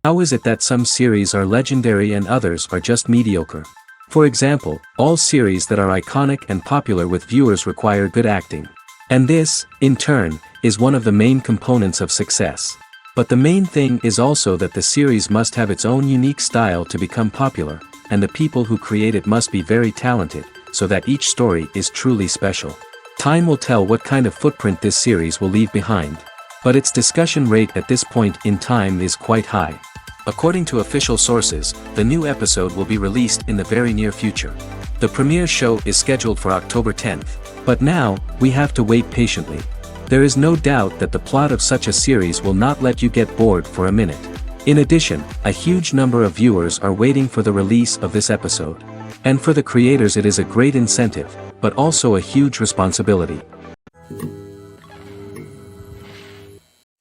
How is it that some series are legendary and others are just mediocre? For example, all series that are iconic and popular with viewers require good acting. And this, in turn, is one of the main components of success. But the main thing is also that the series must have its own unique style to become popular, and the people who create it must be very talented, so that each story is truly special. Time will tell what kind of footprint this series will leave behind. But its discussion rate at this point in time is quite high. According to official sources, the new episode will be released in the very near future. The premiere show is scheduled for October 10th, but now, we have to wait patiently. There is no doubt that the plot of such a series will not let you get bored for a minute. In addition, a huge number of viewers are waiting for the release of this episode. And for the creators it is a great incentive, but also a huge responsibility.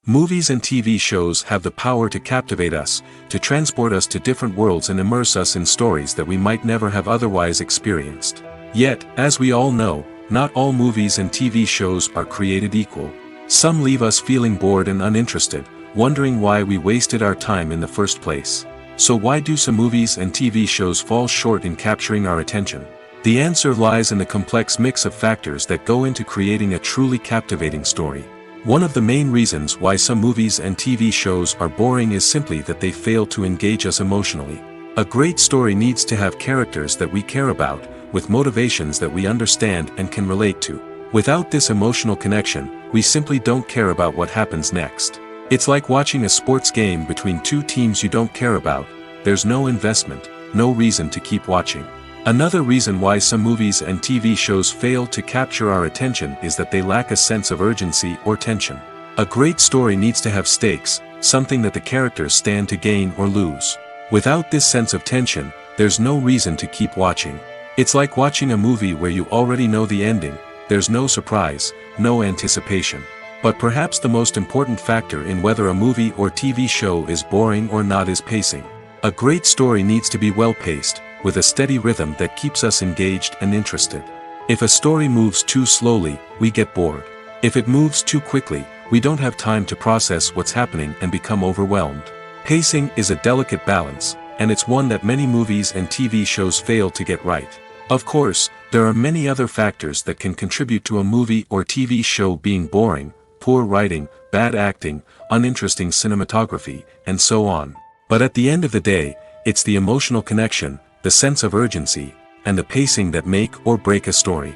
Movies and TV shows have the power to captivate us, to transport us to different worlds and immerse us in stories that we might never have otherwise experienced. Yet, as we all know, not all movies and TV shows are created equal. Some leave us feeling bored and uninterested, wondering why we wasted our time in the first place. So why do some movies and TV shows fall short in capturing our attention? The answer lies in the complex mix of factors that go into creating a truly captivating story. One of the main reasons why some movies and TV shows are boring is simply that they fail to engage us emotionally. A great story needs to have characters that we care about, with motivations that we understand and can relate to. Without this emotional connection, we simply don't care about what happens next. It's like watching a sports game between two teams you don't care about. There's no investment, no reason to keep watching. Another reason why some movies and TV shows fail to capture our attention is that they lack a sense of urgency or tension. A great story needs to have stakes, something that the characters stand to gain or lose. Without this sense of tension, there's no reason to keep watching. It's like watching a movie where you already know the ending, there's no surprise, no anticipation. But perhaps the most important factor in whether a movie or TV show is boring or not is pacing. A great story needs to be well paced, with a steady rhythm that keeps us engaged and interested. If a story moves too slowly, we get bored. If it moves too quickly, we don't have time to process what's happening and become overwhelmed. Pacing is a delicate balance, and it's one that many movies and TV shows fail to get right. Of course, there are many other factors that can contribute to a movie or TV show being boring: poor writing, bad acting, uninteresting cinematography, and so on. But at the end of the day, it's the emotional connection, the sense of urgency, and the pacing that make or break a story.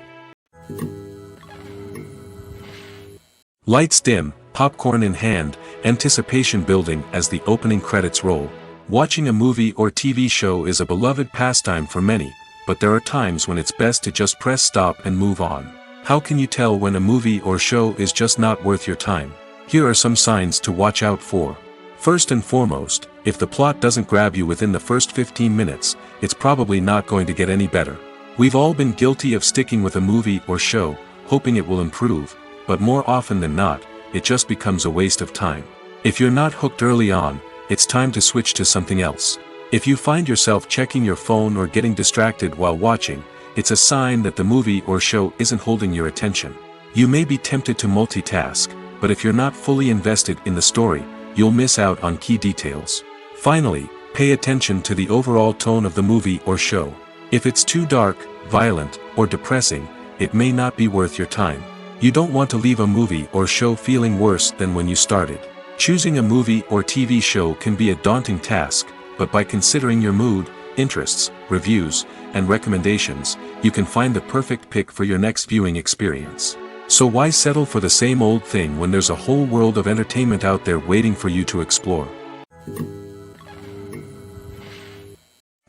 Lights dim, popcorn in hand, anticipation building as the opening credits roll. Watching a movie or TV show is a beloved pastime for many, but there are times when it's best to just press stop and move on. How can you tell when a movie or show is just not worth your time? Here are some signs to watch out for. First and foremost, if the plot doesn't grab you within the first 15 minutes, it's probably not going to get any better. We've all been guilty of sticking with a movie or show, hoping it will improve, but more often than not, it just becomes a waste of time. If you're not hooked early on, it's time to switch to something else. If you find yourself checking your phone or getting distracted while watching, it's a sign that the movie or show isn't holding your attention. You may be tempted to multitask, but if you're not fully invested in the story, you'll miss out on key details. Finally, pay attention to the overall tone of the movie or show. If it's too dark, violent, or depressing, it may not be worth your time. You don't want to leave a movie or show feeling worse than when you started. Choosing a movie or TV show can be a daunting task, but by considering your mood, interests, reviews, and recommendations, you can find the perfect pick for your next viewing experience. So why settle for the same old thing when there's a whole world of entertainment out there waiting for you to explore?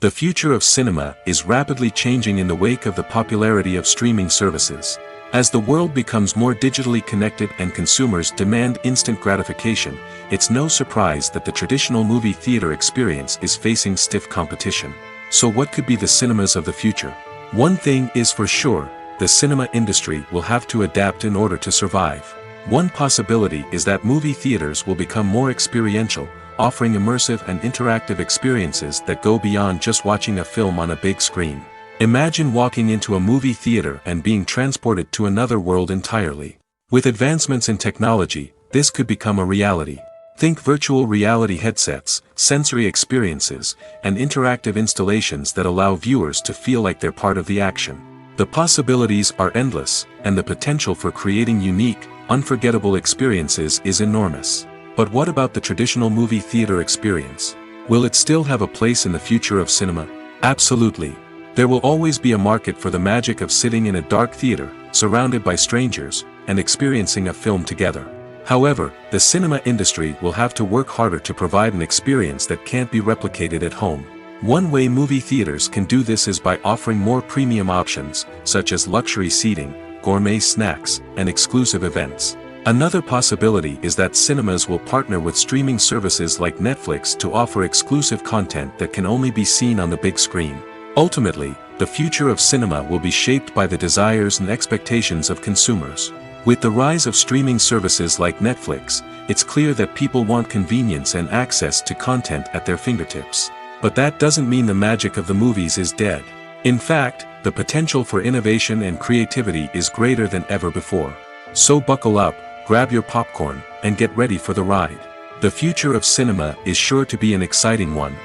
The future of cinema is rapidly changing in the wake of the popularity of streaming services. As the world becomes more digitally connected and consumers demand instant gratification, it's no surprise that the traditional movie theater experience is facing stiff competition. So what could be the cinemas of the future? One thing is for sure, the cinema industry will have to adapt in order to survive. One possibility is that movie theaters will become more experiential, offering immersive and interactive experiences that go beyond just watching a film on a big screen. Imagine walking into a movie theater and being transported to another world entirely. With advancements in technology, this could become a reality. Think virtual reality headsets, sensory experiences, and interactive installations that allow viewers to feel like they're part of the action. The possibilities are endless, and the potential for creating unique, unforgettable experiences is enormous. But what about the traditional movie theater experience? Will it still have a place in the future of cinema? Absolutely. There will always be a market for the magic of sitting in a dark theater, surrounded by strangers, and experiencing a film together. However, the cinema industry will have to work harder to provide an experience that can't be replicated at home. One way movie theaters can do this is by offering more premium options, such as luxury seating, gourmet snacks, and exclusive events. Another possibility is that cinemas will partner with streaming services like Netflix to offer exclusive content that can only be seen on the big screen. Ultimately, the future of cinema will be shaped by the desires and expectations of consumers. With the rise of streaming services like Netflix, it's clear that people want convenience and access to content at their fingertips. But that doesn't mean the magic of the movies is dead. In fact, the potential for innovation and creativity is greater than ever before. So buckle up, grab your popcorn, and get ready for the ride. The future of cinema is sure to be an exciting one.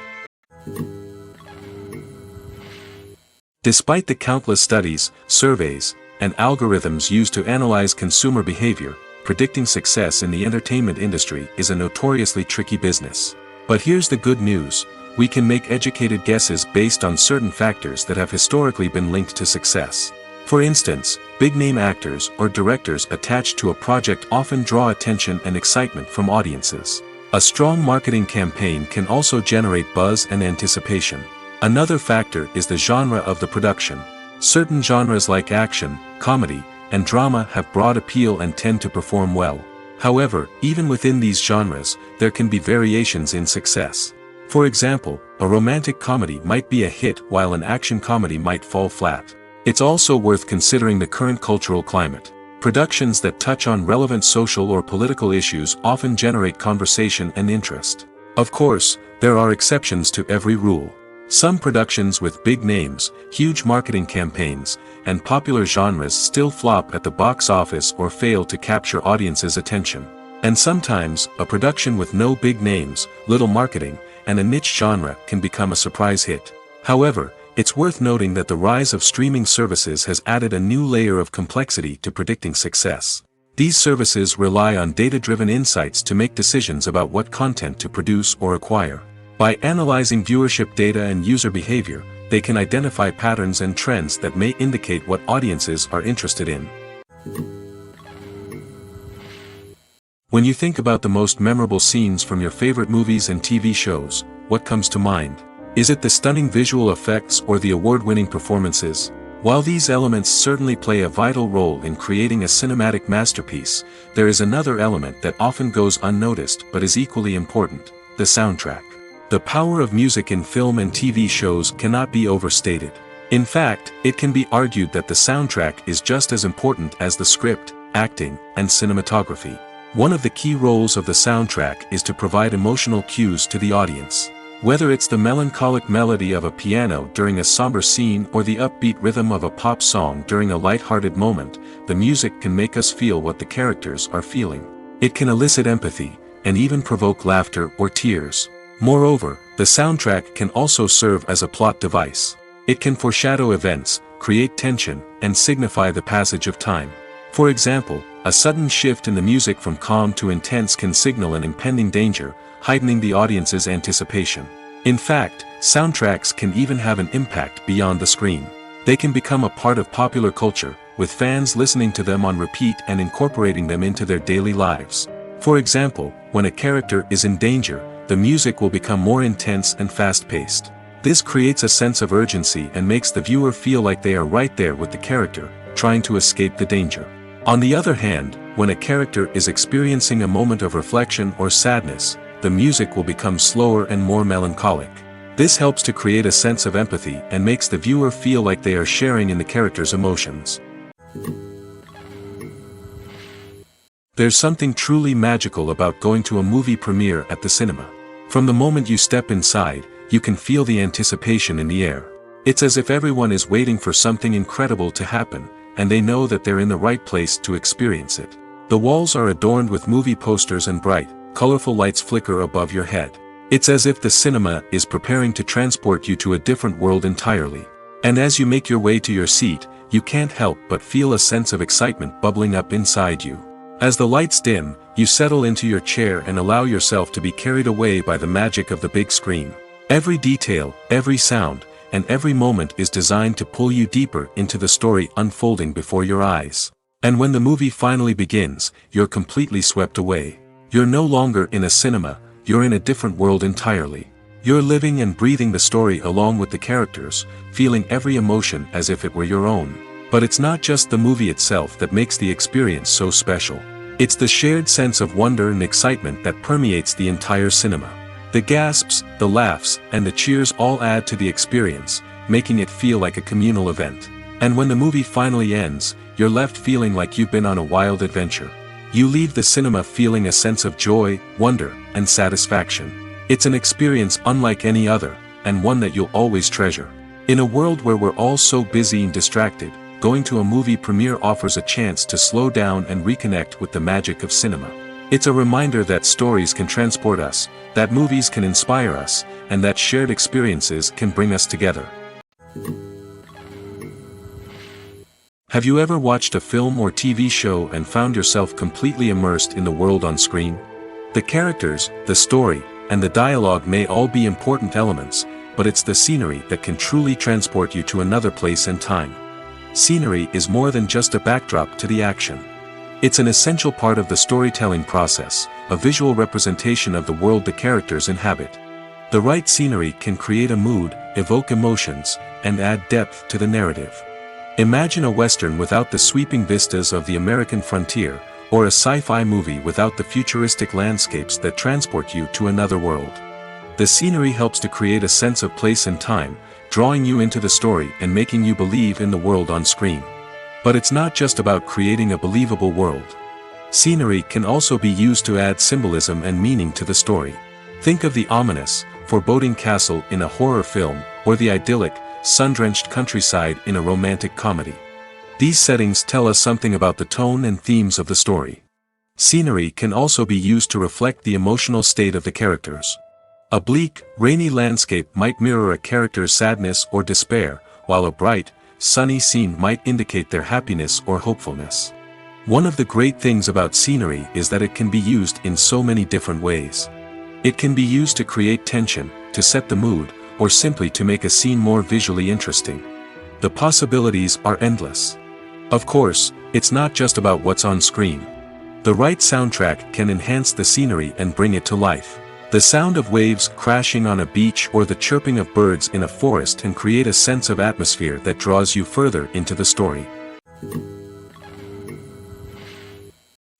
Despite the countless studies, surveys, and algorithms used to analyze consumer behavior, predicting success in the entertainment industry is a notoriously tricky business. But here's the good news: we can make educated guesses based on certain factors that have historically been linked to success. For instance, big-name actors or directors attached to a project often draw attention and excitement from audiences. A strong marketing campaign can also generate buzz and anticipation. Another factor is the genre of the production. Certain genres like action, comedy, and drama have broad appeal and tend to perform well. However, even within these genres, there can be variations in success. For example, a romantic comedy might be a hit while an action comedy might fall flat. It's also worth considering the current cultural climate. Productions that touch on relevant social or political issues often generate conversation and interest. Of course, there are exceptions to every rule. Some productions with big names, huge marketing campaigns, and popular genres still flop at the box office or fail to capture audiences' attention. And sometimes, a production with no big names, little marketing, and a niche genre can become a surprise hit. However, it's worth noting that the rise of streaming services has added a new layer of complexity to predicting success. These services rely on data-driven insights to make decisions about what content to produce or acquire. By analyzing viewership data and user behavior, they can identify patterns and trends that may indicate what audiences are interested in. When you think about the most memorable scenes from your favorite movies and TV shows, what comes to mind? Is it the stunning visual effects or the award-winning performances? While these elements certainly play a vital role in creating a cinematic masterpiece, there is another element that often goes unnoticed but is equally important: the soundtrack. The power of music in film and TV shows cannot be overstated. In fact, it can be argued that the soundtrack is just as important as the script, acting, and cinematography. One of the key roles of the soundtrack is to provide emotional cues to the audience. Whether it's the melancholic melody of a piano during a somber scene or the upbeat rhythm of a pop song during a light-hearted moment, the music can make us feel what the characters are feeling. It can elicit empathy, and even provoke laughter or tears. Moreover, the soundtrack can also serve as a plot device. It can foreshadow events, create tension, and signify the passage of time. For example, a sudden shift in the music from calm to intense can signal an impending danger, heightening the audience's anticipation. In fact, soundtracks can even have an impact beyond the screen. They can become a part of popular culture, with fans listening to them on repeat and incorporating them into their daily lives. For example, when a character is in danger, the music will become more intense and fast-paced. This creates a sense of urgency and makes the viewer feel like they are right there with the character, trying to escape the danger. On the other hand, when a character is experiencing a moment of reflection or sadness, the music will become slower and more melancholic. This helps to create a sense of empathy and makes the viewer feel like they are sharing in the character's emotions. There's something truly magical about going to a movie premiere at the cinema. From the moment you step inside, you can feel the anticipation in the air. It's as if everyone is waiting for something incredible to happen, and they know that they're in the right place to experience it. The walls are adorned with movie posters and bright, colorful lights flicker above your head. It's as if the cinema is preparing to transport you to a different world entirely. And as you make your way to your seat, you can't help but feel a sense of excitement bubbling up inside you. As the lights dim, you settle into your chair and allow yourself to be carried away by the magic of the big screen. Every detail, every sound, and every moment is designed to pull you deeper into the story unfolding before your eyes. And when the movie finally begins, you're completely swept away. You're no longer in a cinema, you're in a different world entirely. You're living and breathing the story along with the characters, feeling every emotion as if it were your own. But it's not just the movie itself that makes the experience so special. It's the shared sense of wonder and excitement that permeates the entire cinema. The gasps, the laughs, and the cheers all add to the experience, making it feel like a communal event. And when the movie finally ends, you're left feeling like you've been on a wild adventure. You leave the cinema feeling a sense of joy, wonder, and satisfaction. It's an experience unlike any other, and one that you'll always treasure. In a world where we're all so busy and distracted, going to a movie premiere offers a chance to slow down and reconnect with the magic of cinema. It's a reminder that stories can transport us, that movies can inspire us, and that shared experiences can bring us together. Have you ever watched a film or TV show and found yourself completely immersed in the world on screen? The characters, the story, and the dialogue may all be important elements, but it's the scenery that can truly transport you to another place and time. Scenery is more than just a backdrop to the action. It's an essential part of the storytelling process, a visual representation of the world the characters inhabit. The right scenery can create a mood, evoke emotions, and add depth to the narrative. Imagine a Western without the sweeping vistas of the American frontier, or a sci-fi movie without the futuristic landscapes that transport you to another world. The scenery helps to create a sense of place and time, drawing you into the story and making you believe in the world on screen. But it's not just about creating a believable world. Scenery can also be used to add symbolism and meaning to the story. Think of the ominous, foreboding castle in a horror film, or the idyllic, sun-drenched countryside in a romantic comedy. These settings tell us something about the tone and themes of the story. Scenery can also be used to reflect the emotional state of the characters. A bleak, rainy landscape might mirror a character's sadness or despair, while a bright, sunny scene might indicate their happiness or hopefulness. One of the great things about scenery is that it can be used in so many different ways. It can be used to create tension, to set the mood, or simply to make a scene more visually interesting. The possibilities are endless. Of course, it's not just about what's on screen. The right soundtrack can enhance the scenery and bring it to life. The sound of waves crashing on a beach or the chirping of birds in a forest can create a sense of atmosphere that draws you further into the story.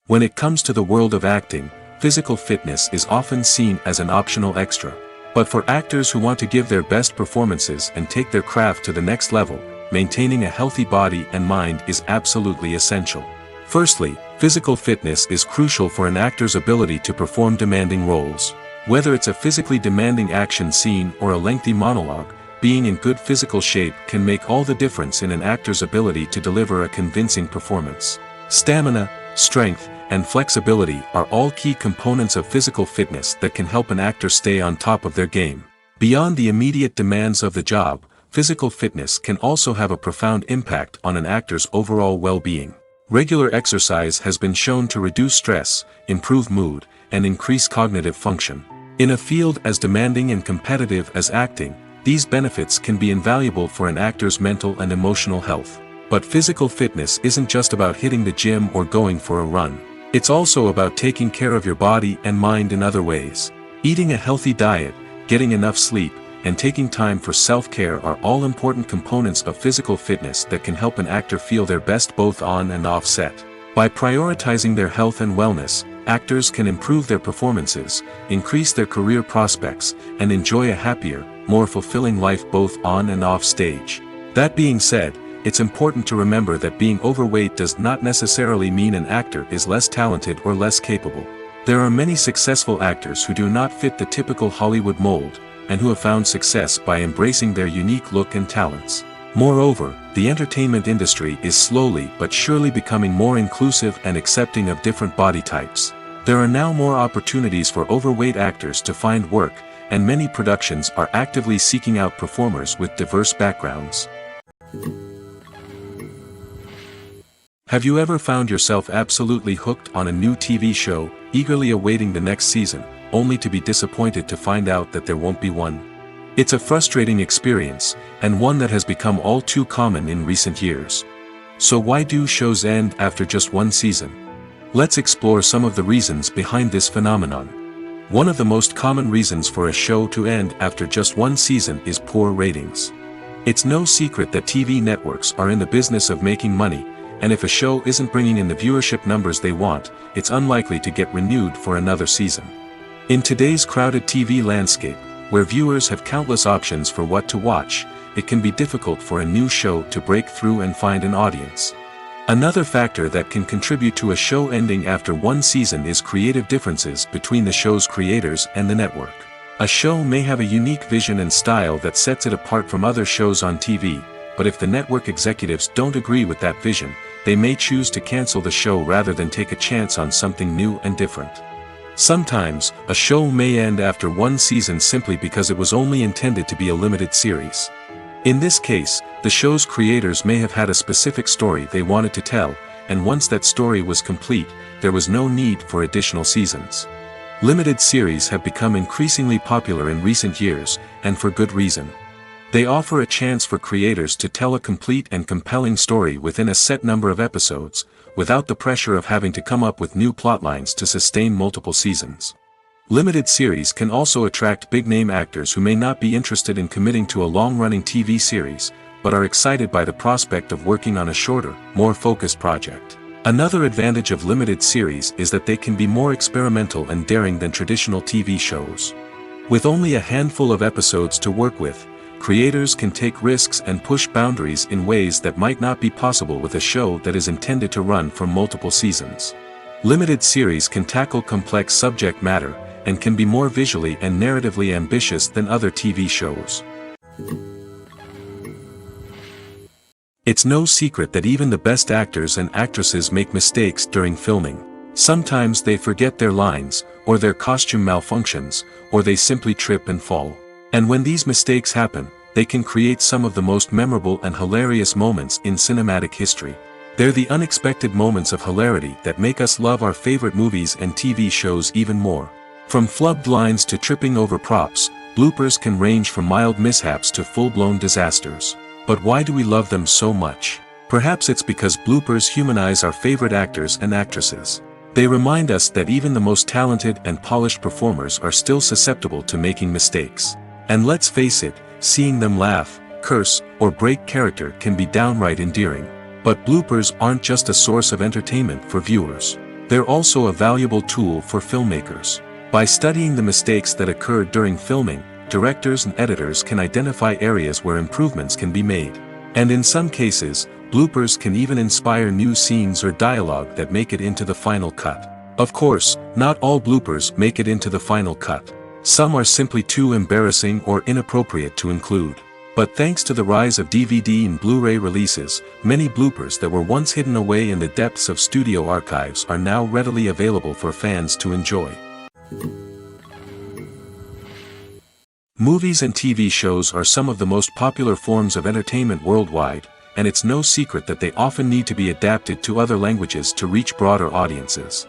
When it comes to the world of acting, physical fitness is often seen as an optional extra. But for actors who want to give their best performances and take their craft to the next level, maintaining a healthy body and mind is absolutely essential. Firstly, physical fitness is crucial for an actor's ability to perform demanding roles. Whether it's a physically demanding action scene or a lengthy monologue, being in good physical shape can make all the difference in an actor's ability to deliver a convincing performance. Stamina, strength, and flexibility are all key components of physical fitness that can help an actor stay on top of their game. Beyond the immediate demands of the job, physical fitness can also have a profound impact on an actor's overall well-being. Regular exercise has been shown to reduce stress, improve mood, and increase cognitive function. In a field as demanding and competitive as acting, these benefits can be invaluable for an actor's mental and emotional health. But physical fitness isn't just about hitting the gym or going for a run. It's also about taking care of your body and mind in other ways. Eating a healthy diet, getting enough sleep, and taking time for self-care are all important components of physical fitness that can help an actor feel their best both on and off set. By prioritizing their health and wellness, actors can improve their performances, increase their career prospects, and enjoy a happier, more fulfilling life both on and off stage. That being said, it's important to remember that being overweight does not necessarily mean an actor is less talented or less capable. There are many successful actors who do not fit the typical Hollywood mold, and who have found success by embracing their unique look and talents. Moreover, the entertainment industry is slowly but surely becoming more inclusive and accepting of different body types. There are now more opportunities for overweight actors to find work, and many productions are actively seeking out performers with diverse backgrounds. Have you ever found yourself absolutely hooked on a new TV show, eagerly awaiting the next season, only to be disappointed to find out that there won't be one? It's a frustrating experience, and one that has become all too common in recent years. So why do shows end after just one season? Let's explore some of the reasons behind this phenomenon. One of the most common reasons for a show to end after just one season is poor ratings. It's no secret that TV networks are in the business of making money, and if a show isn't bringing in the viewership numbers they want, it's unlikely to get renewed for another season. In today's crowded TV landscape, where viewers have countless options for what to watch, it can be difficult for a new show to break through and find an audience. Another factor that can contribute to a show ending after one season is creative differences between the show's creators and the network. A show may have a unique vision and style that sets it apart from other shows on TV, but if the network executives don't agree with that vision, they may choose to cancel the show rather than take a chance on something new and different. Sometimes, a show may end after one season simply because it was only intended to be a limited series. In this case, the show's creators may have had a specific story they wanted to tell, and once that story was complete, there was no need for additional seasons. Limited series have become increasingly popular in recent years, and for good reason. They offer a chance for creators to tell a complete and compelling story within a set number of episodes, without the pressure of having to come up with new plotlines to sustain multiple seasons. Limited series can also attract big-name actors who may not be interested in committing to a long-running TV series, but are excited by the prospect of working on a shorter, more focused project. Another advantage of limited series is that they can be more experimental and daring than traditional TV shows. With only a handful of episodes to work with, creators can take risks and push boundaries in ways that might not be possible with a show that is intended to run for multiple seasons. Limited series can tackle complex subject matter, and can be more visually and narratively ambitious than other TV shows. It's no secret that even the best actors and actresses make mistakes during filming. Sometimes they forget their lines, or their costume malfunctions, or they simply trip and fall. And when these mistakes happen, they can create some of the most memorable and hilarious moments in cinematic history. They're the unexpected moments of hilarity that make us love our favorite movies and TV shows even more. From flubbed lines to tripping over props, bloopers can range from mild mishaps to full-blown disasters. But why do we love them so much? Perhaps it's because bloopers humanize our favorite actors and actresses. They remind us that even the most talented and polished performers are still susceptible to making mistakes. And let's face it, seeing them laugh, curse, or break character can be downright endearing. But bloopers aren't just a source of entertainment for viewers. They're also a valuable tool for filmmakers. By studying the mistakes that occurred during filming, directors and editors can identify areas where improvements can be made. And in some cases, bloopers can even inspire new scenes or dialogue that make it into the final cut. Of course, not all bloopers make it into the final cut. Some are simply too embarrassing or inappropriate to include. But thanks to the rise of DVD and Blu-ray releases, many bloopers that were once hidden away in the depths of studio archives are now readily available for fans to enjoy. Movies and TV shows are some of the most popular forms of entertainment worldwide, and it's no secret that they often need to be adapted to other languages to reach broader audiences.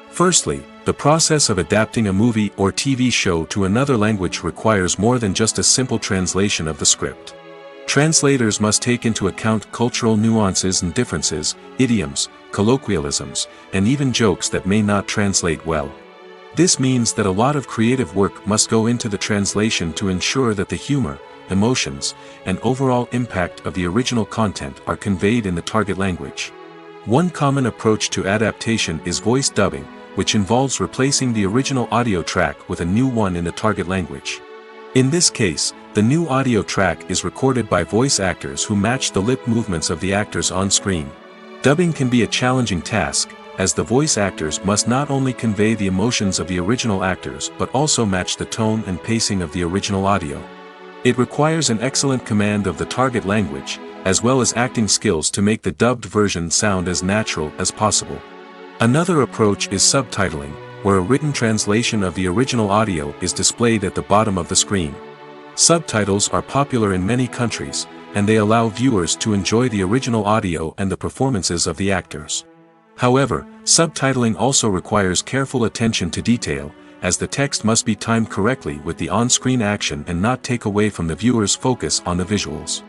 Firstly, the process of adapting a movie or TV show to another language requires more than just a simple translation of the script. Translators must take into account cultural nuances and differences, idioms, colloquialisms, and even jokes that may not translate well. This means that a lot of creative work must go into the translation to ensure that the humor, emotions, and overall impact of the original content are conveyed in the target language. One common approach to adaptation is voice dubbing, which involves replacing the original audio track with a new one in the target language. In this case, the new audio track is recorded by voice actors who match the lip movements of the actors on screen. Dubbing can be a challenging task, as the voice actors must not only convey the emotions of the original actors but also match the tone and pacing of the original audio. It requires an excellent command of the target language, as well as acting skills to make the dubbed version sound as natural as possible. Another approach is subtitling, where a written translation of the original audio is displayed at the bottom of the screen. Subtitles are popular in many countries, and they allow viewers to enjoy the original audio and the performances of the actors. However, subtitling also requires careful attention to detail, as the text must be timed correctly with the on-screen action and not take away from the viewer's focus on the visuals.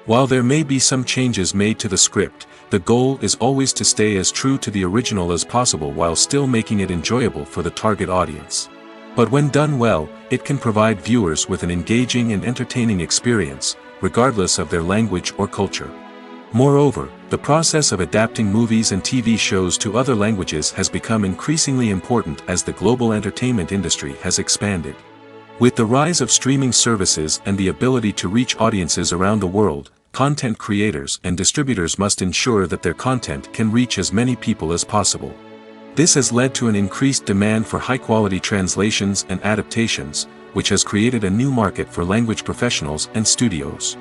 While there may be some changes made to the script, the goal is always to stay as true to the original as possible while still making it enjoyable for the target audience. But when done well, it can provide viewers with an engaging and entertaining experience, regardless of their language or culture. Moreover, the process of adapting movies and TV shows to other languages has become increasingly important as the global entertainment industry has expanded. With the rise of streaming services and the ability to reach audiences around the world, content creators and distributors must ensure that their content can reach as many people as possible. This has led to an increased demand for high-quality translations and adaptations, which has created a new market for language professionals and studios.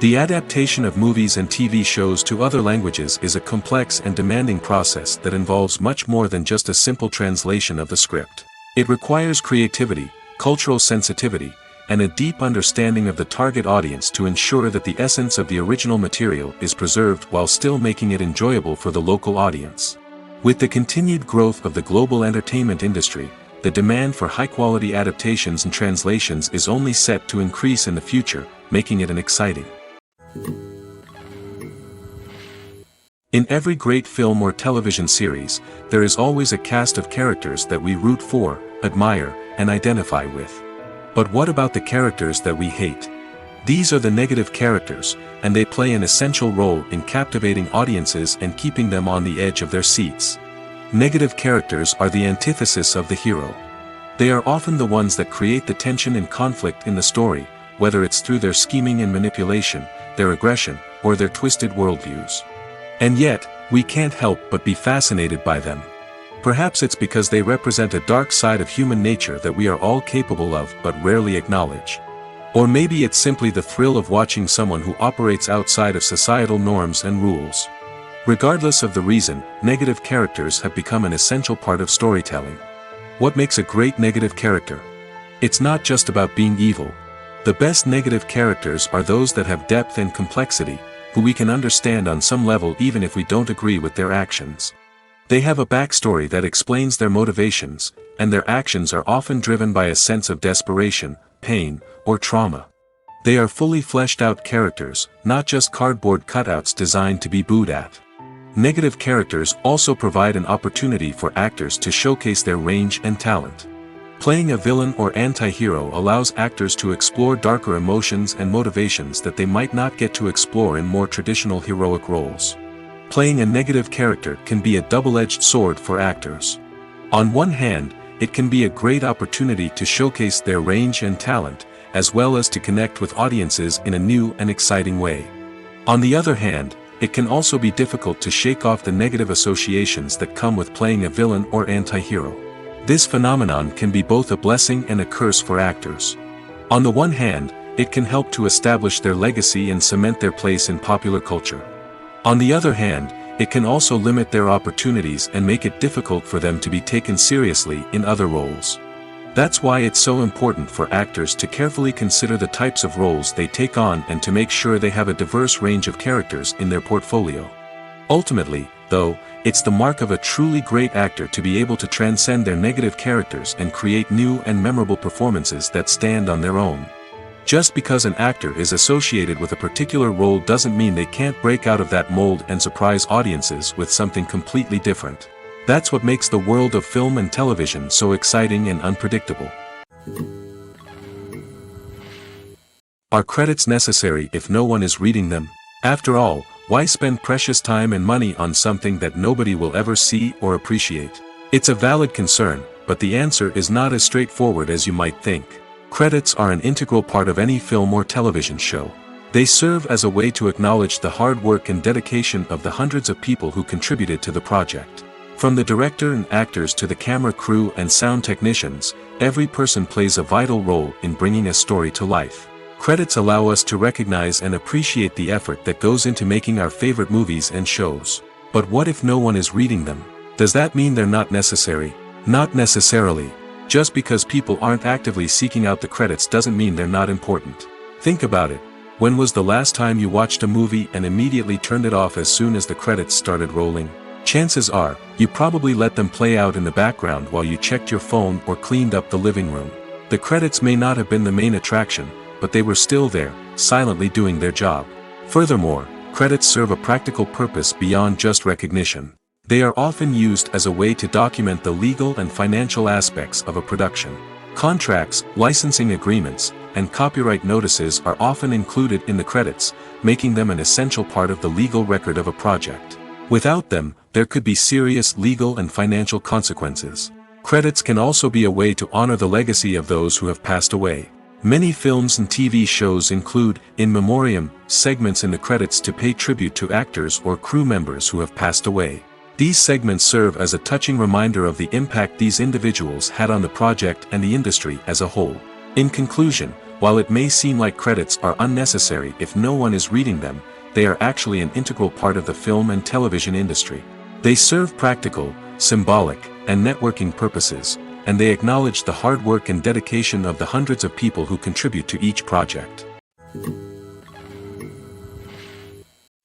The adaptation of movies and TV shows to other languages is a complex and demanding process that involves much more than just a simple translation of the script. It requires creativity, cultural sensitivity, and a deep understanding of the target audience to ensure that the essence of the original material is preserved while still making it enjoyable for the local audience. With the continued growth of the global entertainment industry, the demand for high-quality adaptations and translations is only set to increase in the future, making it exciting. In every great film or television series, there is always a cast of characters that we root for, admire, and identify with. But what about the characters that we hate? These are the negative characters, and they play an essential role in captivating audiences and keeping them on the edge of their seats. Negative characters are the antithesis of the hero. They are often the ones that create the tension and conflict in the story, whether it's through their scheming and manipulation, their aggression, or their twisted worldviews. And yet, we can't help but be fascinated by them. Perhaps it's because they represent a dark side of human nature that we are all capable of but rarely acknowledge. Or maybe it's simply the thrill of watching someone who operates outside of societal norms and rules. Regardless of the reason, negative characters have become an essential part of storytelling. What makes a great negative character? It's not just about being evil. The best negative characters are those that have depth and complexity, who we can understand on some level even if we don't agree with their actions. They have a backstory that explains their motivations, and their actions are often driven by a sense of desperation, pain, or trauma. They are fully fleshed out characters, not just cardboard cutouts designed to be booed at. Negative characters also provide an opportunity for actors to showcase their range and talent. Playing a villain or anti-hero allows actors to explore darker emotions and motivations that they might not get to explore in more traditional heroic roles. Playing a negative character can be a double-edged sword for actors. On one hand, it can be a great opportunity to showcase their range and talent, as well as to connect with audiences in a new and exciting way. On the other hand, it can also be difficult to shake off the negative associations that come with playing a villain or anti-hero. This phenomenon can be both a blessing and a curse for actors. On the one hand, it can help to establish their legacy and cement their place in popular culture. On the other hand, it can also limit their opportunities and make it difficult for them to be taken seriously in other roles. That's why it's so important for actors to carefully consider the types of roles they take on and to make sure they have a diverse range of characters in their portfolio. Ultimately, though, it's the mark of a truly great actor to be able to transcend their negative characters and create new and memorable performances that stand on their own. Just because an actor is associated with a particular role doesn't mean they can't break out of that mold and surprise audiences with something completely different. That's what makes the world of film and television so exciting and unpredictable. Are credits necessary if no one is reading them? After all, why spend precious time and money on something that nobody will ever see or appreciate? It's a valid concern, but the answer is not as straightforward as you might think. Credits are an integral part of any film or television show. They serve as a way to acknowledge the hard work and dedication of the hundreds of people who contributed to the project. From the director and actors to the camera crew and sound technicians, every person plays a vital role in bringing a story to life. Credits allow us to recognize and appreciate the effort that goes into making our favorite movies and shows. But what if no one is reading them? Does that mean they're not necessary? Not necessarily. Just because people aren't actively seeking out the credits doesn't mean they're not important. Think about it. When was the last time you watched a movie and immediately turned it off as soon as the credits started rolling? Chances are, you probably let them play out in the background while you checked your phone or cleaned up the living room. The credits may not have been the main attraction, but they were still there, silently doing their job. Furthermore, credits serve a practical purpose beyond just recognition. They are often used as a way to document the legal and financial aspects of a production. Contracts, licensing agreements, and copyright notices are often included in the credits, making them an essential part of the legal record of a project. Without them, there could be serious legal and financial consequences. Credits can also be a way to honor the legacy of those who have passed away. Many films and TV shows include, in memoriam, segments in the credits to pay tribute to actors or crew members who have passed away. These segments serve as a touching reminder of the impact these individuals had on the project and the industry as a whole. In conclusion, while it may seem like credits are unnecessary if no one is reading them, they are actually an integral part of the film and television industry. They serve practical, symbolic, and networking purposes, and they acknowledge the hard work and dedication of the hundreds of people who contribute to each project.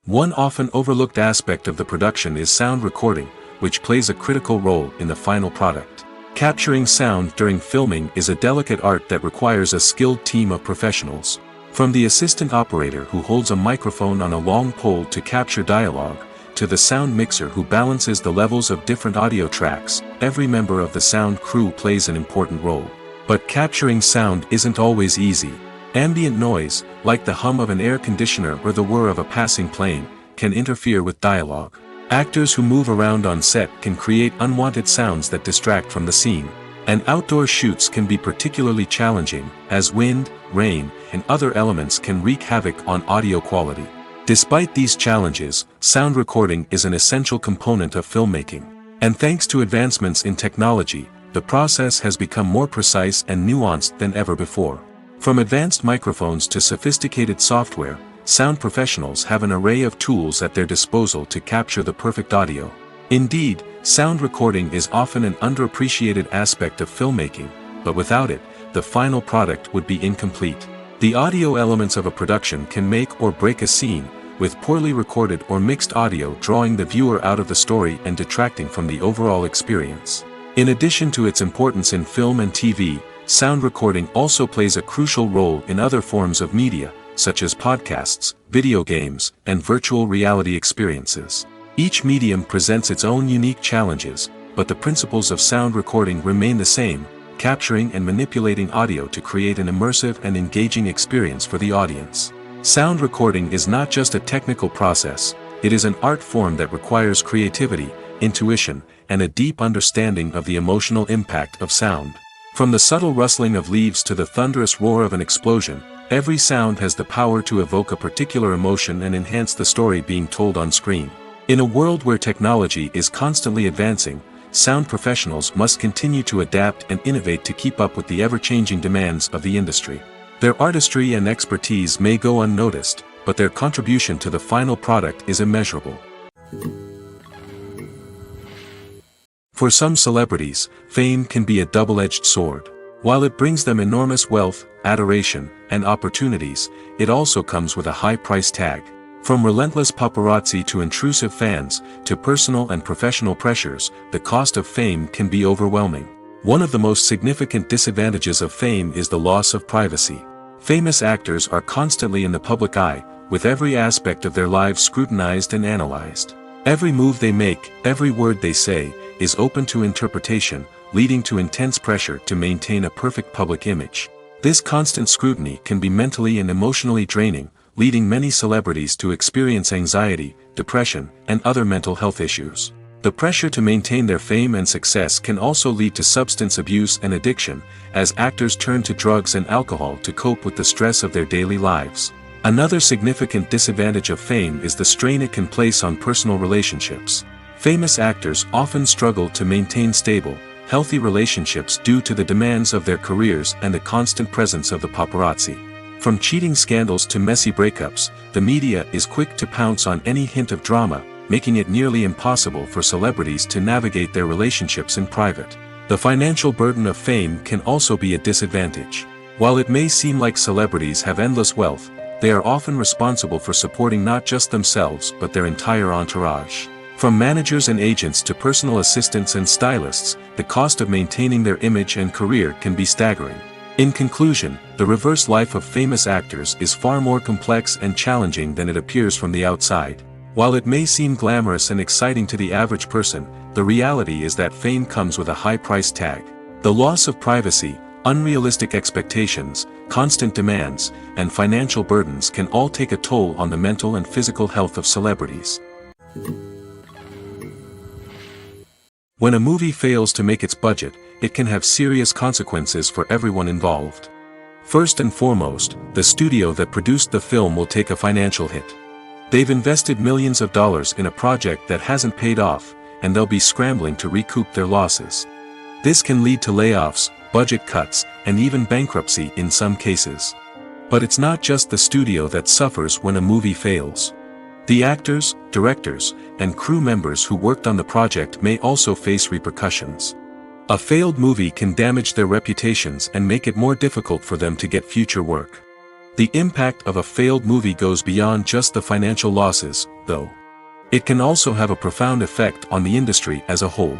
One often overlooked aspect of the production is sound recording, which plays a critical role in the final product. Capturing sound during filming is a delicate art that requires a skilled team of professionals. From the assistant operator who holds a microphone on a long pole to capture dialogue, to the sound mixer who balances the levels of different audio tracks, every member of the sound crew plays an important role. But capturing sound isn't always easy. Ambient noise, like the hum of an air conditioner or the whir of a passing plane, can interfere with dialogue. Actors who move around on set can create unwanted sounds that distract from the scene. And outdoor shoots can be particularly challenging, as wind, rain, and other elements can wreak havoc on audio quality. Despite these challenges, sound recording is an essential component of filmmaking. And thanks to advancements in technology, the process has become more precise and nuanced than ever before. From advanced microphones to sophisticated software, sound professionals have an array of tools at their disposal to capture the perfect audio. Indeed, sound recording is often an underappreciated aspect of filmmaking, but without it, the final product would be incomplete. The audio elements of a production can make or break a scene, with poorly recorded or mixed audio drawing the viewer out of the story and detracting from the overall experience. In addition to its importance in film and TV, sound recording also plays a crucial role in other forms of media, such as podcasts, video games, and virtual reality experiences. Each medium presents its own unique challenges, but the principles of sound recording remain the same, capturing and manipulating audio to create an immersive and engaging experience for the audience. Sound recording is not just a technical process, it is an art form that requires creativity, intuition, and a deep understanding of the emotional impact of sound. From the subtle rustling of leaves to the thunderous roar of an explosion, every sound has the power to evoke a particular emotion and enhance the story being told on screen. In a world where technology is constantly advancing, sound professionals must continue to adapt and innovate to keep up with the ever-changing demands of the industry. Their artistry and expertise may go unnoticed, but their contribution to the final product is immeasurable. For some celebrities, fame can be a double-edged sword. While it brings them enormous wealth, adoration, and opportunities, it also comes with a high price tag. From relentless paparazzi to intrusive fans, to personal and professional pressures, the cost of fame can be overwhelming. One of the most significant disadvantages of fame is the loss of privacy. Famous actors are constantly in the public eye, with every aspect of their lives scrutinized and analyzed. Every move they make, every word they say, is open to interpretation, leading to intense pressure to maintain a perfect public image. This constant scrutiny can be mentally and emotionally draining, leading many celebrities to experience anxiety, depression, and other mental health issues. The pressure to maintain their fame and success can also lead to substance abuse and addiction, as actors turn to drugs and alcohol to cope with the stress of their daily lives. Another significant disadvantage of fame is the strain it can place on personal relationships. Famous actors often struggle to maintain stable, healthy relationships due to the demands of their careers and the constant presence of the paparazzi. From cheating scandals to messy breakups, the media is quick to pounce on any hint of drama, making it nearly impossible for celebrities to navigate their relationships in private. The financial burden of fame can also be a disadvantage. While it may seem like celebrities have endless wealth, they are often responsible for supporting not just themselves but their entire entourage. From managers and agents to personal assistants and stylists, the cost of maintaining their image and career can be staggering. In conclusion, the reverse life of famous actors is far more complex and challenging than it appears from the outside. While it may seem glamorous and exciting to the average person, the reality is that fame comes with a high price tag. The loss of privacy, unrealistic expectations, constant demands, and financial burdens can all take a toll on the mental and physical health of celebrities. When a movie fails to make its budget, it can have serious consequences for everyone involved. First and foremost, the studio that produced the film will take a financial hit. They've invested millions of dollars in a project that hasn't paid off, and they'll be scrambling to recoup their losses. This can lead to layoffs, budget cuts, and even bankruptcy in some cases. But it's not just the studio that suffers when a movie fails. The actors, directors, and crew members who worked on the project may also face repercussions. A failed movie can damage their reputations and make it more difficult for them to get future work. The impact of a failed movie goes beyond just the financial losses, though. It can also have a profound effect on the industry as a whole.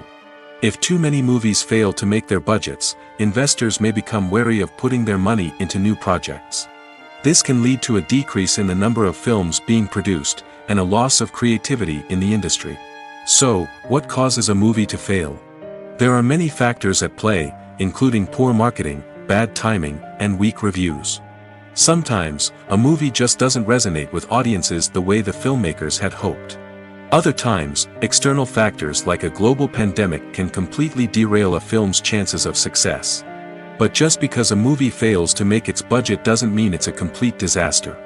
If too many movies fail to make their budgets, investors may become wary of putting their money into new projects. This can lead to a decrease in the number of films being produced, and a loss of creativity in the industry. So, what causes a movie to fail? There are many factors at play, including poor marketing, bad timing, and weak reviews. Sometimes, a movie just doesn't resonate with audiences the way the filmmakers had hoped. Other times, external factors like a global pandemic can completely derail a film's chances of success. But just because a movie fails to make its budget doesn't mean it's a complete disaster.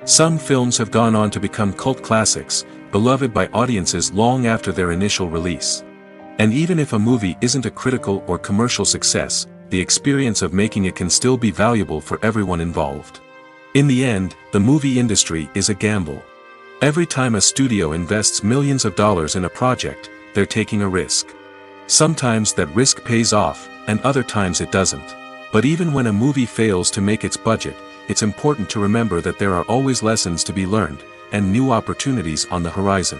Some films have gone on to become cult classics, beloved by audiences long after their initial release. And even if a movie isn't a critical or commercial success, the experience of making it can still be valuable for everyone involved. In the end, the movie industry is a gamble. Every time a studio invests millions of dollars in a project, they're taking a risk. Sometimes that risk pays off, and other times it doesn't. But even when a movie fails to make its budget, it's important to remember that there are always lessons to be learned, and new opportunities on the horizon.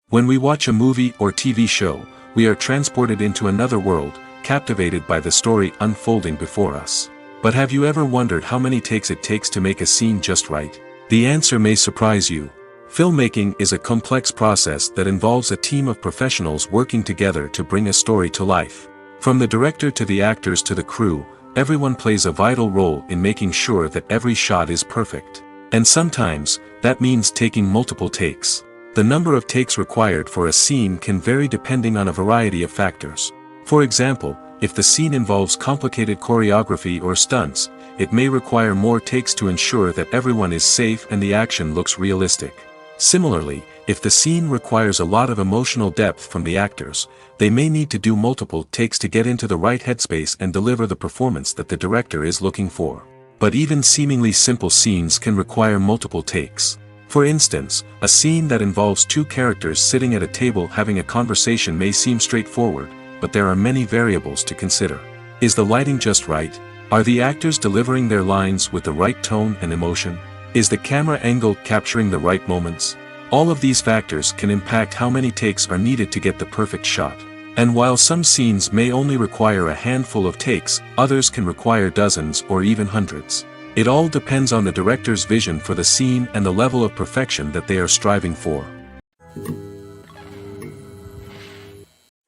When we watch a movie or TV show, we are transported into another world, captivated by the story unfolding before us. But have you ever wondered how many takes it takes to make a scene just right? The answer may surprise you. Filmmaking is a complex process that involves a team of professionals working together to bring a story to life. From the director to the actors to the crew, everyone plays a vital role in making sure that every shot is perfect. And sometimes, that means taking multiple takes. The number of takes required for a scene can vary depending on a variety of factors. For example, if the scene involves complicated choreography or stunts, it may require more takes to ensure that everyone is safe and the action looks realistic. Similarly, if the scene requires a lot of emotional depth from the actors, they may need to do multiple takes to get into the right headspace and deliver the performance that the director is looking for. But even seemingly simple scenes can require multiple takes. For instance, a scene that involves two characters sitting at a table having a conversation may seem straightforward, but there are many variables to consider. Is the lighting just right? Are the actors delivering their lines with the right tone and emotion? Is the camera angle capturing the right moments? All of these factors can impact how many takes are needed to get the perfect shot. And while some scenes may only require a handful of takes, others can require dozens or even hundreds. It all depends on the director's vision for the scene and the level of perfection that they are striving for.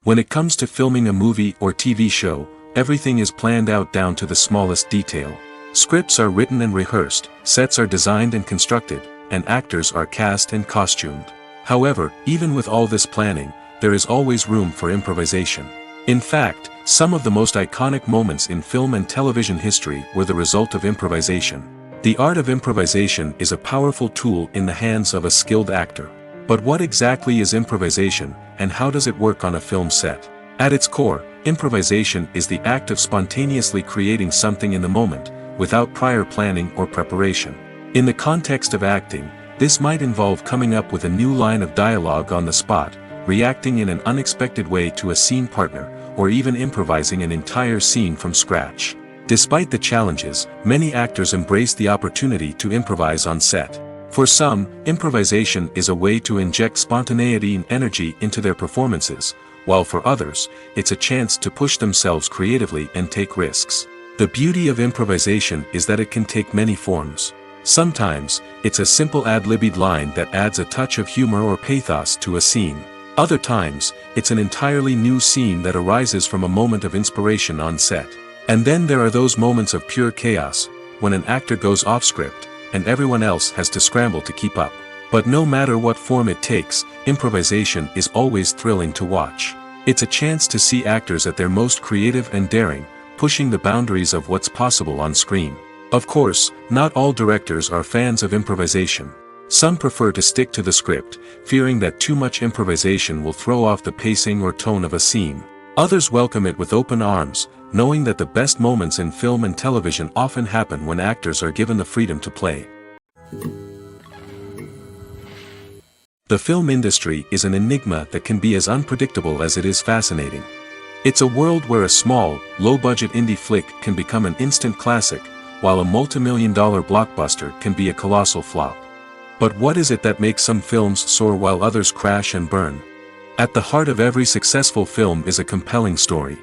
When it comes to filming a movie or TV show, everything is planned out down to the smallest detail. Scripts are written and rehearsed, sets are designed and constructed, and actors are cast and costumed. However, even with all this planning, there is always room for improvisation. In fact, some of the most iconic moments in film and television history were the result of improvisation. The art of improvisation is a powerful tool in the hands of a skilled actor. But what exactly is improvisation, and how does it work on a film set? At its core, improvisation is the act of spontaneously creating something in the moment, without prior planning or preparation. In the context of acting, this might involve coming up with a new line of dialogue on the spot, reacting in an unexpected way to a scene partner, or even improvising an entire scene from scratch. Despite the challenges, many actors embrace the opportunity to improvise on set. For some, improvisation is a way to inject spontaneity and energy into their performances, while for others, it's a chance to push themselves creatively and take risks. The beauty of improvisation is that it can take many forms. Sometimes, it's a simple ad-libbed line that adds a touch of humor or pathos to a scene. Other times, it's an entirely new scene that arises from a moment of inspiration on set. And then there are those moments of pure chaos, when an actor goes off script, and everyone else has to scramble to keep up. But no matter what form it takes, improvisation is always thrilling to watch. It's a chance to see actors at their most creative and daring, pushing the boundaries of what's possible on screen. Of course, not all directors are fans of improvisation. Some prefer to stick to the script, fearing that too much improvisation will throw off the pacing or tone of a scene. Others welcome it with open arms, knowing that the best moments in film and television often happen when actors are given the freedom to play. The film industry is an enigma that can be as unpredictable as it is fascinating. It's a world where a small, low-budget indie flick can become an instant classic, while a multi-million-dollar blockbuster can be a colossal flop. But what is it that makes some films soar while others crash and burn? At the heart of every successful film is a compelling story.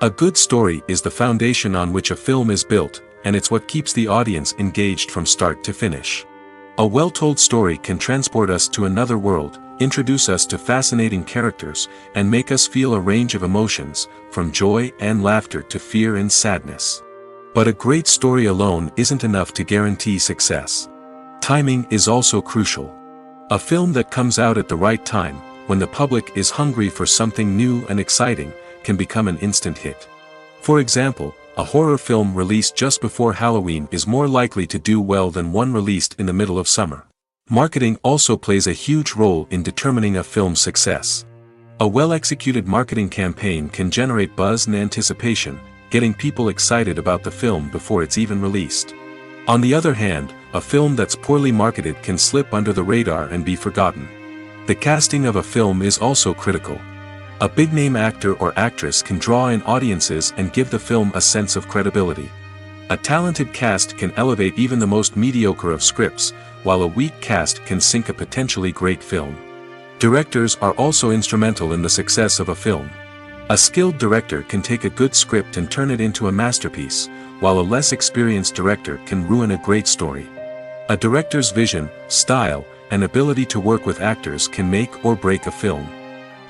A good story is the foundation on which a film is built, and it's what keeps the audience engaged from start to finish. A well-told story can transport us to another world, introduce us to fascinating characters, and make us feel a range of emotions, from joy and laughter to fear and sadness. But a great story alone isn't enough to guarantee success. Timing is also crucial. A film that comes out at the right time, when the public is hungry for something new and exciting, can become an instant hit. For example, a horror film released just before Halloween is more likely to do well than one released in the middle of summer. Marketing also plays a huge role in determining a film's success. A well-executed marketing campaign can generate buzz and anticipation, getting people excited about the film before it's even released. On the other hand, a film that's poorly marketed can slip under the radar and be forgotten. The casting of a film is also critical. A big-name actor or actress can draw in audiences and give the film a sense of credibility. A talented cast can elevate even the most mediocre of scripts, while a weak cast can sink a potentially great film. Directors are also instrumental in the success of a film. A skilled director can take a good script and turn it into a masterpiece, while a less experienced director can ruin a great story. A director's vision, style, and ability to work with actors can make or break a film.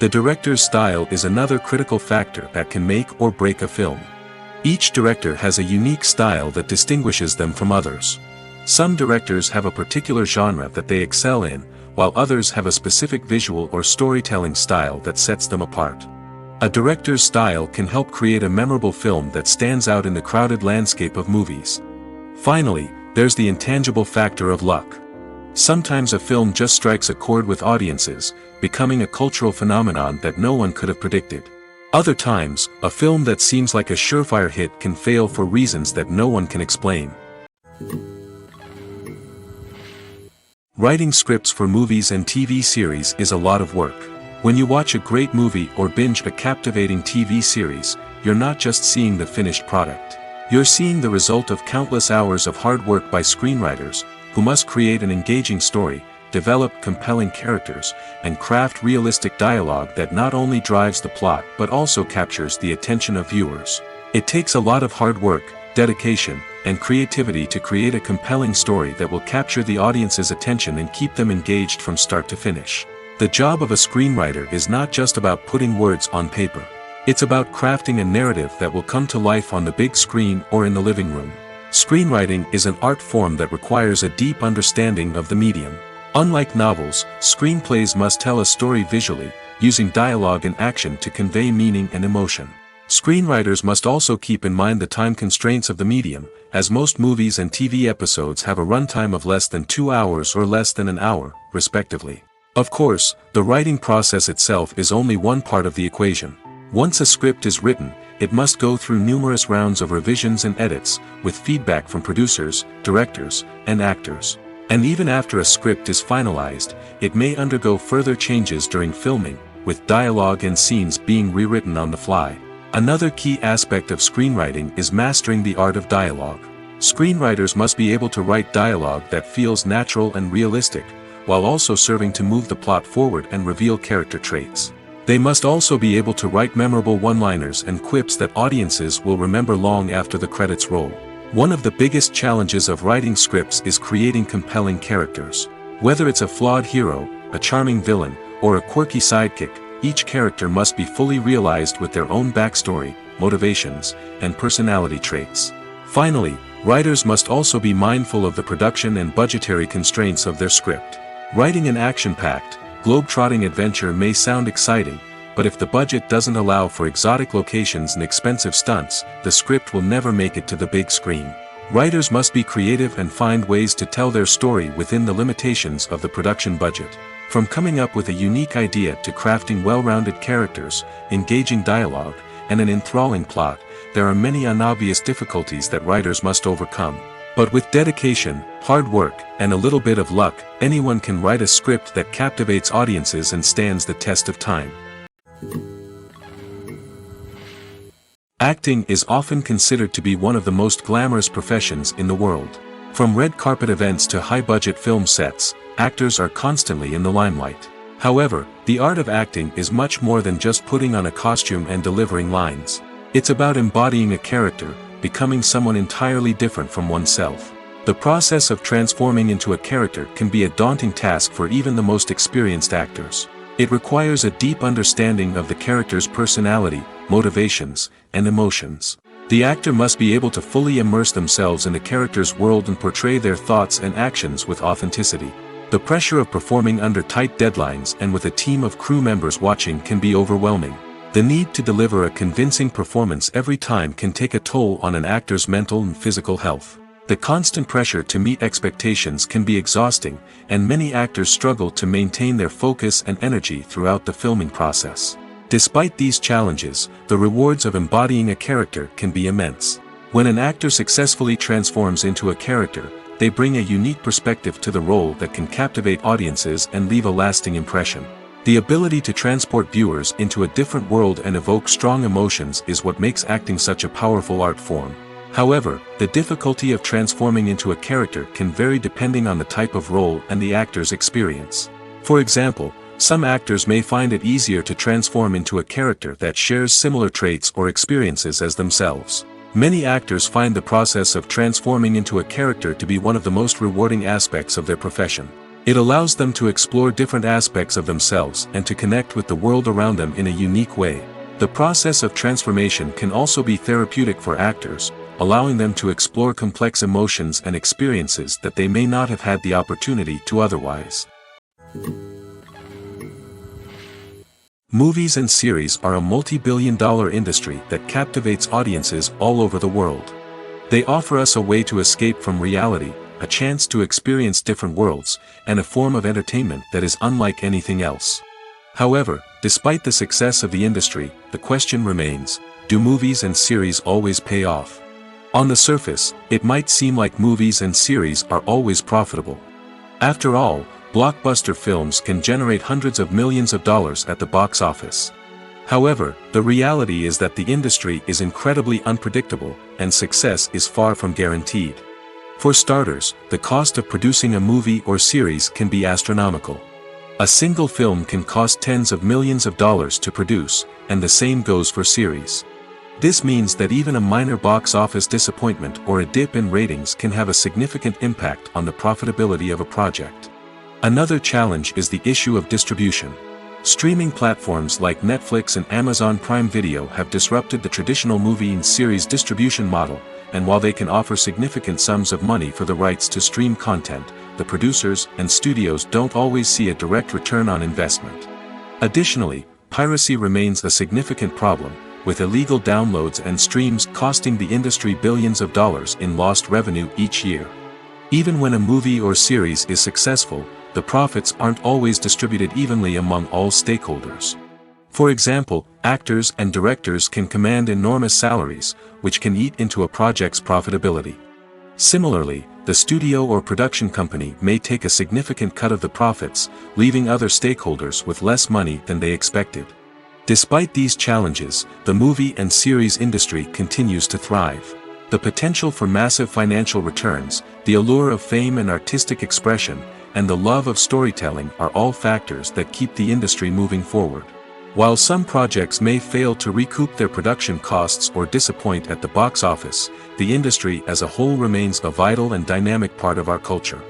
The director's style is another critical factor that can make or break a film. Each director has a unique style that distinguishes them from others. Some directors have a particular genre that they excel in, while others have a specific visual or storytelling style that sets them apart. A director's style can help create a memorable film that stands out in the crowded landscape of movies. Finally, there's the intangible factor of luck. Sometimes a film just strikes a chord with audiences, becoming a cultural phenomenon that no one could have predicted. Other times, a film that seems like a surefire hit can fail for reasons that no one can explain. Writing scripts for movies and TV series is a lot of work. When you watch a great movie or binge a captivating TV series, you're not just seeing the finished product. You're seeing the result of countless hours of hard work by screenwriters, who must create an engaging story, develop compelling characters, and craft realistic dialogue that not only drives the plot but also captures the attention of viewers. It takes a lot of hard work, dedication, and creativity to create a compelling story that will capture the audience's attention and keep them engaged from start to finish. The job of a screenwriter is not just about putting words on paper. It's about crafting a narrative that will come to life on the big screen or in the living room. Screenwriting is an art form that requires a deep understanding of the medium. Unlike novels, screenplays must tell a story visually, using dialogue and action to convey meaning and emotion. Screenwriters must also keep in mind the time constraints of the medium, as most movies and TV episodes have a runtime of less than 2 hours or less than an hour, respectively. Of course, the writing process itself is only one part of the equation. Once a script is written, it must go through numerous rounds of revisions and edits, with feedback from producers, directors, and actors. And even after a script is finalized, it may undergo further changes during filming, with dialogue and scenes being rewritten on the fly. Another key aspect of screenwriting is mastering the art of dialogue. Screenwriters must be able to write dialogue that feels natural and realistic, while also serving to move the plot forward and reveal character traits. They must also be able to write memorable one-liners and quips that audiences will remember long after the credits roll. One of the biggest challenges of writing scripts is creating compelling characters. Whether it's a flawed hero, a charming villain, or a quirky sidekick, each character must be fully realized with their own backstory, motivations, and personality traits. Finally, writers must also be mindful of the production and budgetary constraints of their script. Writing an action-packed, globe-trotting adventure may sound exciting, but if the budget doesn't allow for exotic locations and expensive stunts, the script will never make it to the big screen. Writers must be creative and find ways to tell their story within the limitations of the production budget. From coming up with a unique idea to crafting well-rounded characters, engaging dialogue, and an enthralling plot, there are many unobvious difficulties that writers must overcome. But with dedication, hard work, and a little bit of luck, anyone can write a script that captivates audiences and stands the test of time. Acting is often considered to be one of the most glamorous professions in the world. From red carpet events to high-budget film sets, actors are constantly in the limelight. However, the art of acting is much more than just putting on a costume and delivering lines. It's about embodying a character, becoming someone entirely different from oneself. The process of transforming into a character can be a daunting task for even the most experienced actors. It requires a deep understanding of the character's personality, motivations, and emotions. The actor must be able to fully immerse themselves in the character's world and portray their thoughts and actions with authenticity. The pressure of performing under tight deadlines and with a team of crew members watching can be overwhelming. The need to deliver a convincing performance every time can take a toll on an actor's mental and physical health. The constant pressure to meet expectations can be exhausting, and many actors struggle to maintain their focus and energy throughout the filming process. Despite these challenges, the rewards of embodying a character can be immense. When an actor successfully transforms into a character, they bring a unique perspective to the role that can captivate audiences and leave a lasting impression. The ability to transport viewers into a different world and evoke strong emotions is what makes acting such a powerful art form. However, the difficulty of transforming into a character can vary depending on the type of role and the actor's experience. For example, some actors may find it easier to transform into a character that shares similar traits or experiences as themselves. Many actors find the process of transforming into a character to be one of the most rewarding aspects of their profession. It allows them to explore different aspects of themselves and to connect with the world around them in a unique way. The process of transformation can also be therapeutic for actors, allowing them to explore complex emotions and experiences that they may not have had the opportunity to otherwise. Movies and series are a multi-billion-dollar industry that captivates audiences all over the world. They offer us a way to escape from reality, a chance to experience different worlds, and a form of entertainment that is unlike anything else. However, despite the success of the industry, the question remains, do movies and series always pay off? On the surface, it might seem like movies and series are always profitable. After all, blockbuster films can generate hundreds of millions of dollars at the box office. However, the reality is that the industry is incredibly unpredictable, and success is far from guaranteed. For starters, the cost of producing a movie or series can be astronomical. A single film can cost tens of millions of dollars to produce, and the same goes for series. This means that even a minor box office disappointment or a dip in ratings can have a significant impact on the profitability of a project. Another challenge is the issue of distribution. Streaming platforms like Netflix and Amazon Prime Video have disrupted the traditional movie and series distribution model, and while they can offer significant sums of money for the rights to stream content, the producers and studios don't always see a direct return on investment. Additionally, piracy remains a significant problem, with illegal downloads and streams costing the industry billions of dollars in lost revenue each year. Even when a movie or series is successful, the profits aren't always distributed evenly among all stakeholders. For example, actors and directors can command enormous salaries, which can eat into a project's profitability. Similarly, the studio or production company may take a significant cut of the profits, leaving other stakeholders with less money than they expected. Despite these challenges, the movie and series industry continues to thrive. The potential for massive financial returns, the allure of fame and artistic expression, and the love of storytelling are all factors that keep the industry moving forward. While some projects may fail to recoup their production costs or disappoint at the box office, the industry as a whole remains a vital and dynamic part of our culture.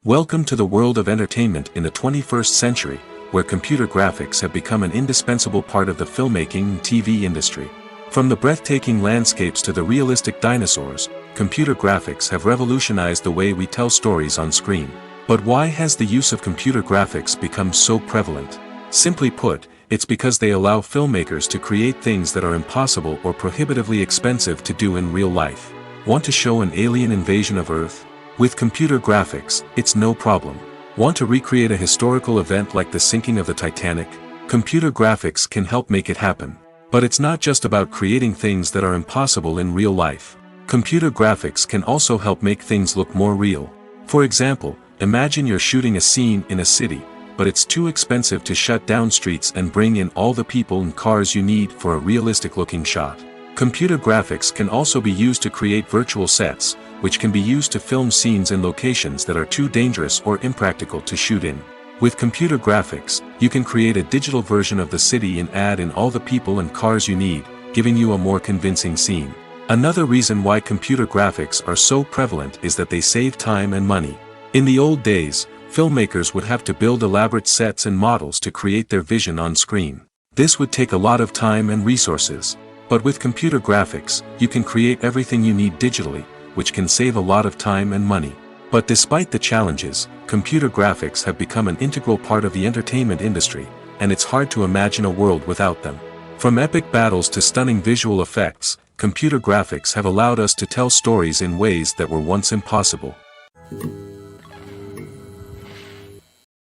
Welcome to the world of entertainment in the 21st century, where computer graphics have become an indispensable part of the filmmaking and TV industry. From the breathtaking landscapes to the realistic dinosaurs, computer graphics have revolutionized the way we tell stories on screen. But why has the use of computer graphics become so prevalent? Simply put, it's because they allow filmmakers to create things that are impossible or prohibitively expensive to do in real life. Want to show an alien invasion of Earth? With computer graphics, it's no problem. Want to recreate a historical event like the sinking of the Titanic? Computer graphics can help make it happen. But it's not just about creating things that are impossible in real life. Computer graphics can also help make things look more real. For example, imagine you're shooting a scene in a city, but it's too expensive to shut down streets and bring in all the people and cars you need for a realistic-looking shot. Computer graphics can also be used to create virtual sets, which can be used to film scenes in locations that are too dangerous or impractical to shoot in. With computer graphics, you can create a digital version of the city and add in all the people and cars you need, giving you a more convincing scene. Another reason why computer graphics are so prevalent is that they save time and money. In the old days, filmmakers would have to build elaborate sets and models to create their vision on screen. This would take a lot of time and resources. But with computer graphics, you can create everything you need digitally, which can save a lot of time and money. But despite the challenges, computer graphics have become an integral part of the entertainment industry, and it's hard to imagine a world without them. From epic battles to stunning visual effects, computer graphics have allowed us to tell stories in ways that were once impossible.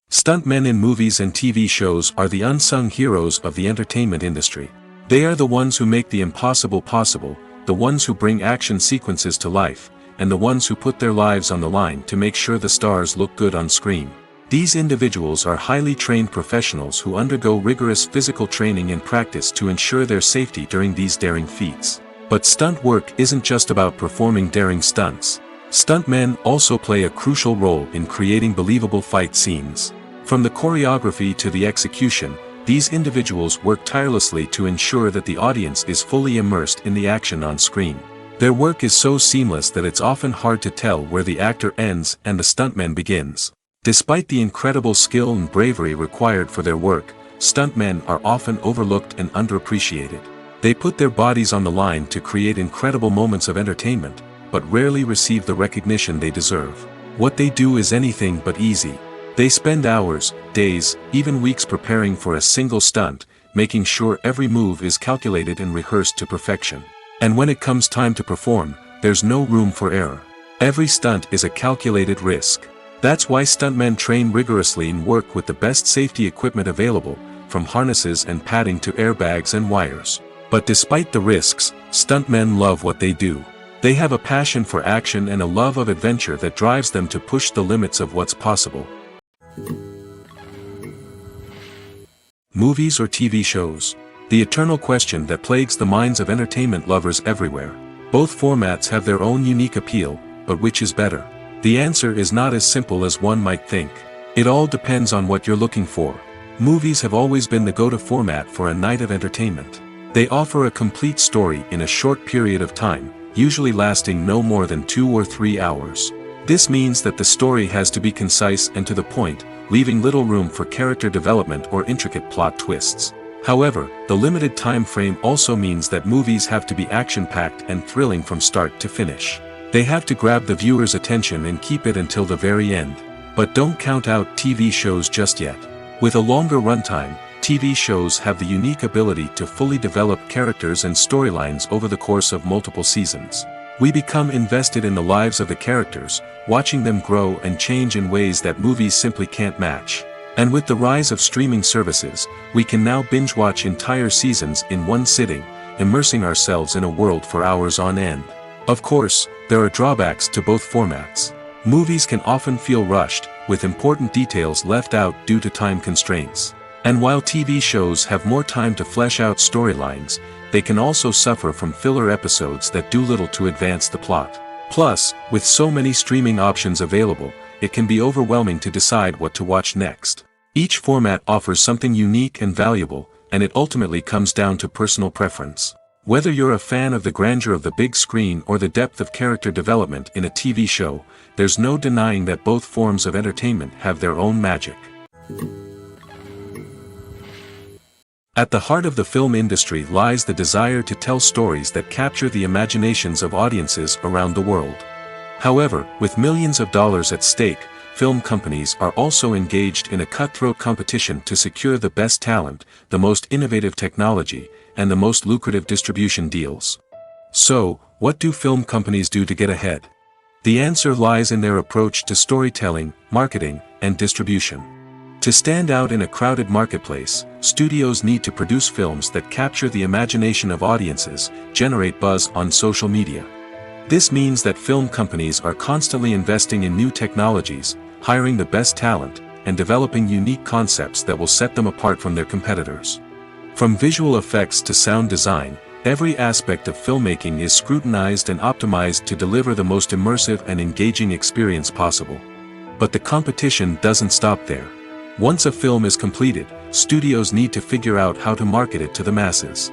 Stuntmen in movies and TV shows are the unsung heroes of the entertainment industry. They are the ones who make the impossible possible, the ones who bring action sequences to life, and the ones who put their lives on the line to make sure the stars look good on screen. These individuals are highly trained professionals who undergo rigorous physical training and practice to ensure their safety during these daring feats. But stunt work isn't just about performing daring stunts. Stuntmen also play a crucial role in creating believable fight scenes. From the choreography to the execution, these individuals work tirelessly to ensure that the audience is fully immersed in the action on screen. Their work is so seamless that it's often hard to tell where the actor ends and the stuntman begins. Despite the incredible skill and bravery required for their work, stuntmen are often overlooked and underappreciated. They put their bodies on the line to create incredible moments of entertainment, but rarely receive the recognition they deserve. What they do is anything but easy. They spend hours, days, even weeks preparing for a single stunt, making sure every move is calculated and rehearsed to perfection. And when it comes time to perform, there's no room for error. Every stunt is a calculated risk. That's why stuntmen train rigorously and work with the best safety equipment available, from harnesses and padding to airbags and wires. But despite the risks, stuntmen love what they do. They have a passion for action and a love of adventure that drives them to push the limits of what's possible. Movies or TV shows? The eternal question that plagues the minds of entertainment lovers everywhere. Both formats have their own unique appeal, but which is better? The answer is not as simple as one might think. It all depends on what you're looking for. Movies have always been the go-to format for a night of entertainment. They offer a complete story in a short period of time, usually lasting no more than 2 or 3 hours. This means that the story has to be concise and to the point, leaving little room for character development or intricate plot twists. However, the limited time frame also means that movies have to be action-packed and thrilling from start to finish. They have to grab the viewer's attention and keep it until the very end. But don't count out TV shows just yet. With a longer runtime, TV shows have the unique ability to fully develop characters and storylines over the course of multiple seasons. We become invested in the lives of the characters, watching them grow and change in ways that movies simply can't match. And with the rise of streaming services, we can now binge-watch entire seasons in one sitting, immersing ourselves in a world for hours on end. Of course, there are drawbacks to both formats. Movies can often feel rushed, with important details left out due to time constraints. And while TV shows have more time to flesh out storylines, they can also suffer from filler episodes that do little to advance the plot. Plus, with so many streaming options available, it can be overwhelming to decide what to watch next. Each format offers something unique and valuable, and it ultimately comes down to personal preference. Whether you're a fan of the grandeur of the big screen or the depth of character development in a TV show, there's no denying that both forms of entertainment have their own magic. At the heart of the film industry lies the desire to tell stories that capture the imaginations of audiences around the world. However, with millions of dollars at stake, film companies are also engaged in a cutthroat competition to secure the best talent, the most innovative technology, and the most lucrative distribution deals. So, what do film companies do to get ahead? The answer lies in their approach to storytelling, marketing, and distribution. To stand out in a crowded marketplace, studios need to produce films that capture the imagination of audiences, generate buzz on social media. This means that film companies are constantly investing in new technologies, hiring the best talent, and developing unique concepts that will set them apart from their competitors. From visual effects to sound design, every aspect of filmmaking is scrutinized and optimized to deliver the most immersive and engaging experience possible. But the competition doesn't stop there. Once a film is completed, studios need to figure out how to market it to the masses.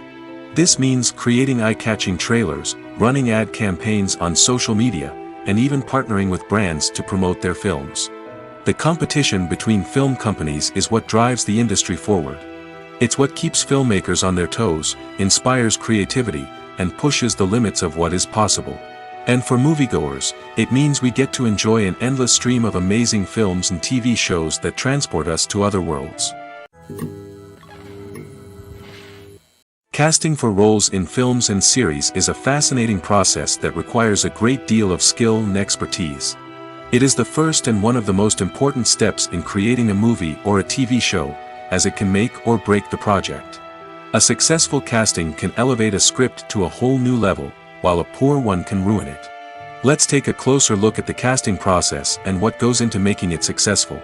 This means creating eye-catching trailers, running ad campaigns on social media, and even partnering with brands to promote their films. The competition between film companies is what drives the industry forward. It's what keeps filmmakers on their toes, inspires creativity, and pushes the limits of what is possible. And for moviegoers, it means we get to enjoy an endless stream of amazing films and TV shows that transport us to other worlds. Casting for roles in films and series is a fascinating process that requires a great deal of skill and expertise. It is the first and one of the most important steps in creating a movie or a TV show, as it can make or break the project. A successful casting can elevate a script to a whole new level, while a poor one can ruin it. Let's take a closer look at the casting process and what goes into making it successful.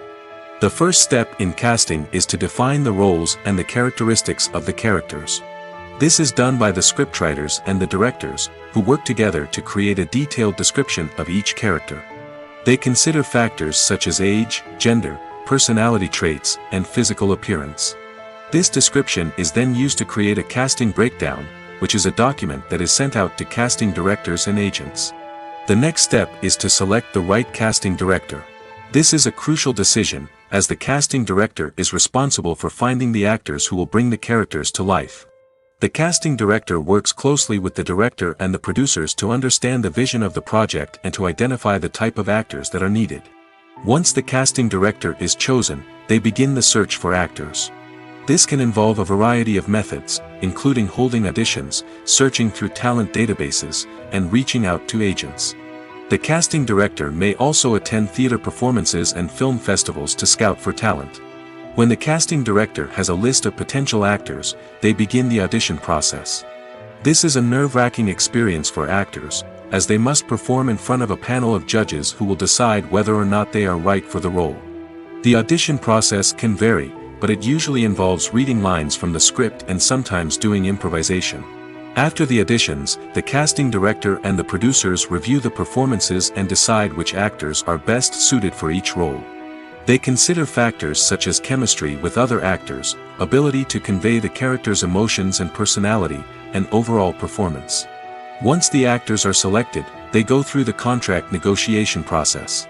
The first step in casting is to define the roles and the characteristics of the characters. This is done by the scriptwriters and the directors, who work together to create a detailed description of each character. They consider factors such as age, gender, personality traits, and physical appearance. This description is then used to create a casting breakdown, which is a document that is sent out to casting directors and agents. The next step is to select the right casting director. This is a crucial decision, as the casting director is responsible for finding the actors who will bring the characters to life. The casting director works closely with the director and the producers to understand the vision of the project and to identify the type of actors that are needed. Once the casting director is chosen, they begin the search for actors. This can involve a variety of methods, including holding auditions, searching through talent databases, and reaching out to agents. The casting director may also attend theater performances and film festivals to scout for talent. When the casting director has a list of potential actors, they begin the audition process. This is a nerve-wracking experience for actors, as they must perform in front of a panel of judges who will decide whether or not they are right for the role. The audition process can vary, but it usually involves reading lines from the script and sometimes doing improvisation. After the auditions, the casting director and the producers review the performances and decide which actors are best suited for each role. They consider factors such as chemistry with other actors, ability to convey the character's emotions and personality, and overall performance. Once the actors are selected, they go through the contract negotiation process.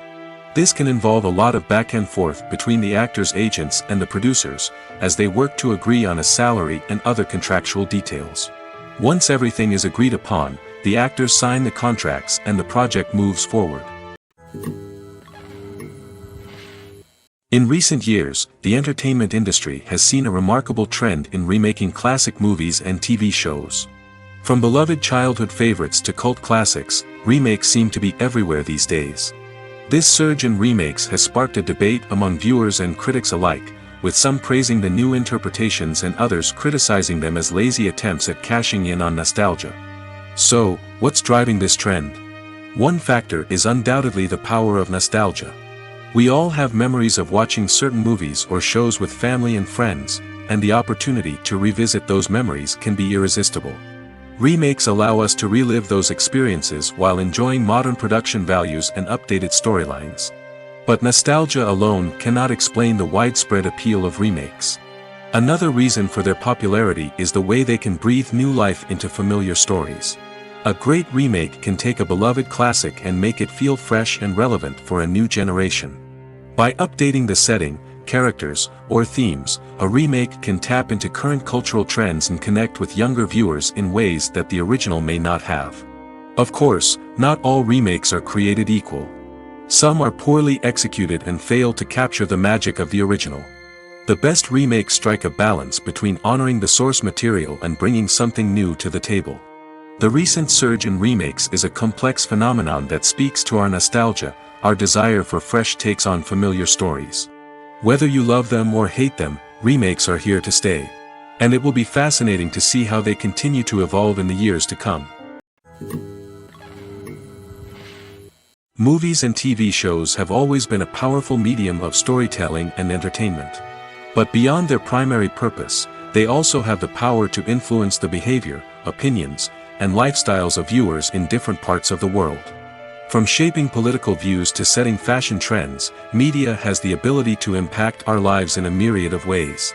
This can involve a lot of back and forth between the actors' agents and the producers, as they work to agree on a salary and other contractual details. Once everything is agreed upon, the actors sign the contracts and the project moves forward. In recent years, the entertainment industry has seen a remarkable trend in remaking classic movies and TV shows. From beloved childhood favorites to cult classics, remakes seem to be everywhere these days. This surge in remakes has sparked a debate among viewers and critics alike, with some praising the new interpretations and others criticizing them as lazy attempts at cashing in on nostalgia. So, what's driving this trend? One factor is undoubtedly the power of nostalgia. We all have memories of watching certain movies or shows with family and friends, and the opportunity to revisit those memories can be irresistible. Remakes allow us to relive those experiences while enjoying modern production values and updated storylines. But nostalgia alone cannot explain the widespread appeal of remakes. Another reason for their popularity is the way they can breathe new life into familiar stories. A great remake can take a beloved classic and make it feel fresh and relevant for a new generation. By updating the setting, characters, or themes, a remake can tap into current cultural trends and connect with younger viewers in ways that the original may not have. Of course, not all remakes are created equal. Some are poorly executed and fail to capture the magic of the original. The best remakes strike a balance between honoring the source material and bringing something new to the table. The recent surge in remakes is a complex phenomenon that speaks to our nostalgia, our desire for fresh takes on familiar stories. Whether you love them or hate them, remakes are here to stay. And it will be fascinating to see how they continue to evolve in the years to come. Movies and TV shows have always been a powerful medium of storytelling and entertainment. But beyond their primary purpose, they also have the power to influence the behavior, opinions, and lifestyles of viewers in different parts of the world. From shaping political views to setting fashion trends, media has the ability to impact our lives in a myriad of ways.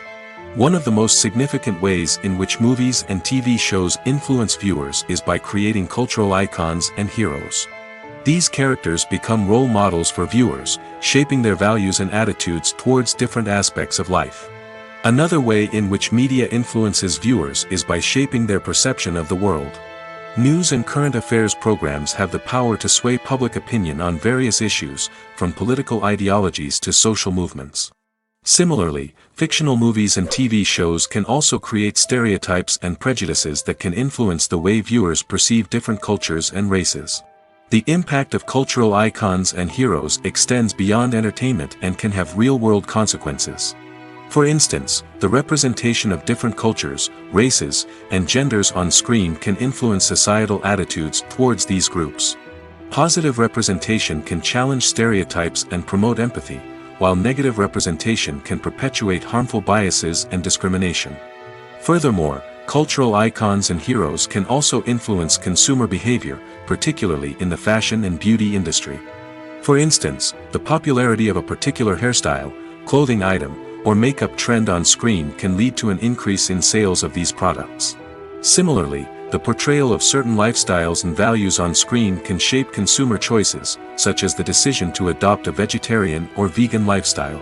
One of the most significant ways in which movies and TV shows influence viewers is by creating cultural icons and heroes. These characters become role models for viewers, shaping their values and attitudes towards different aspects of life. Another way in which media influences viewers is by shaping their perception of the world. News and current affairs programs have the power to sway public opinion on various issues, from political ideologies to social movements. Similarly, fictional movies and TV shows can also create stereotypes and prejudices that can influence the way viewers perceive different cultures and races. The impact of cultural icons and heroes extends beyond entertainment and can have real-world consequences. For instance, the representation of different cultures, races, and genders on screen can influence societal attitudes towards these groups. Positive representation can challenge stereotypes and promote empathy, while negative representation can perpetuate harmful biases and discrimination. Furthermore, cultural icons and heroes can also influence consumer behavior, particularly in the fashion and beauty industry. For instance, the popularity of a particular hairstyle, clothing item, or makeup trend on screen can lead to an increase in sales of these products. Similarly, the portrayal of certain lifestyles and values on screen can shape consumer choices, such as the decision to adopt a vegetarian or vegan lifestyle.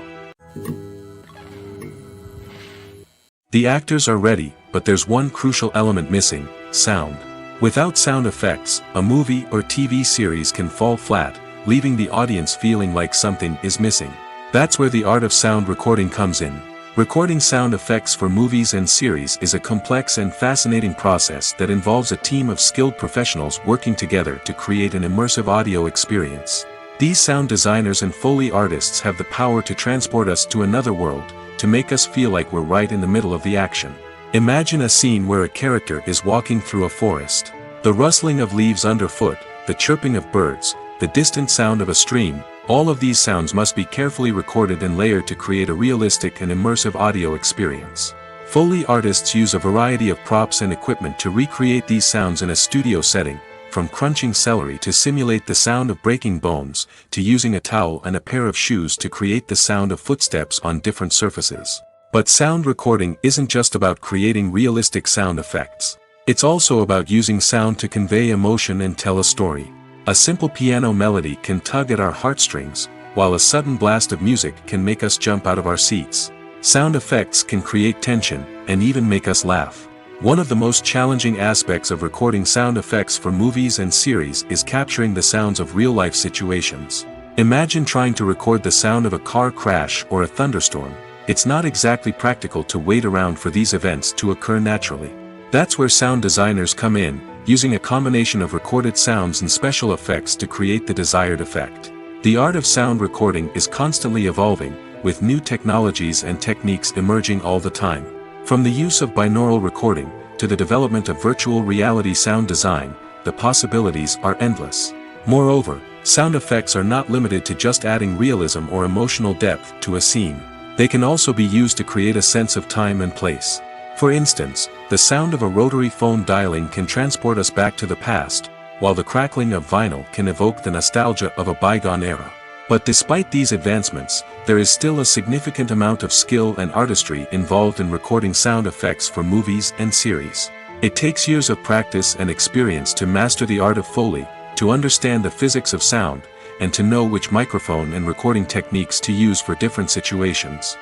The actors are ready, but there's one crucial element missing: sound. Without sound effects, a movie or TV series can fall flat, leaving the audience feeling like something is missing. That's where the art of sound recording comes in. Recording sound effects for movies and series is a complex and fascinating process that involves a team of skilled professionals working together to create an immersive audio experience. These sound designers and Foley artists have the power to transport us to another world, to make us feel like we're right in the middle of the action. Imagine a scene where a character is walking through a forest. The rustling of leaves underfoot, the chirping of birds, the distant sound of a stream, all of these sounds must be carefully recorded and layered to create a realistic and immersive audio experience. Foley artists use a variety of props and equipment to recreate these sounds in a studio setting, from crunching celery to simulate the sound of breaking bones, to using a towel and a pair of shoes to create the sound of footsteps on different surfaces. But sound recording isn't just about creating realistic sound effects. It's also about using sound to convey emotion and tell a story. A simple piano melody can tug at our heartstrings, while a sudden blast of music can make us jump out of our seats. Sound effects can create tension, and even make us laugh. One of the most challenging aspects of recording sound effects for movies and series is capturing the sounds of real-life situations. Imagine trying to record the sound of a car crash or a thunderstorm. It's not exactly practical to wait around for these events to occur naturally. That's where sound designers come in, using a combination of recorded sounds and special effects to create the desired effect. The art of sound recording is constantly evolving, with new technologies and techniques emerging all the time. From the use of binaural recording, to the development of virtual reality sound design, the possibilities are endless. Moreover, sound effects are not limited to just adding realism or emotional depth to a scene. They can also be used to create a sense of time and place. For instance, the sound of a rotary phone dialing can transport us back to the past, while the crackling of vinyl can evoke the nostalgia of a bygone era. But despite these advancements, there is still a significant amount of skill and artistry involved in recording sound effects for movies and series. It takes years of practice and experience to master the art of Foley, to understand the physics of sound, and to know which microphone and recording techniques to use for different situations.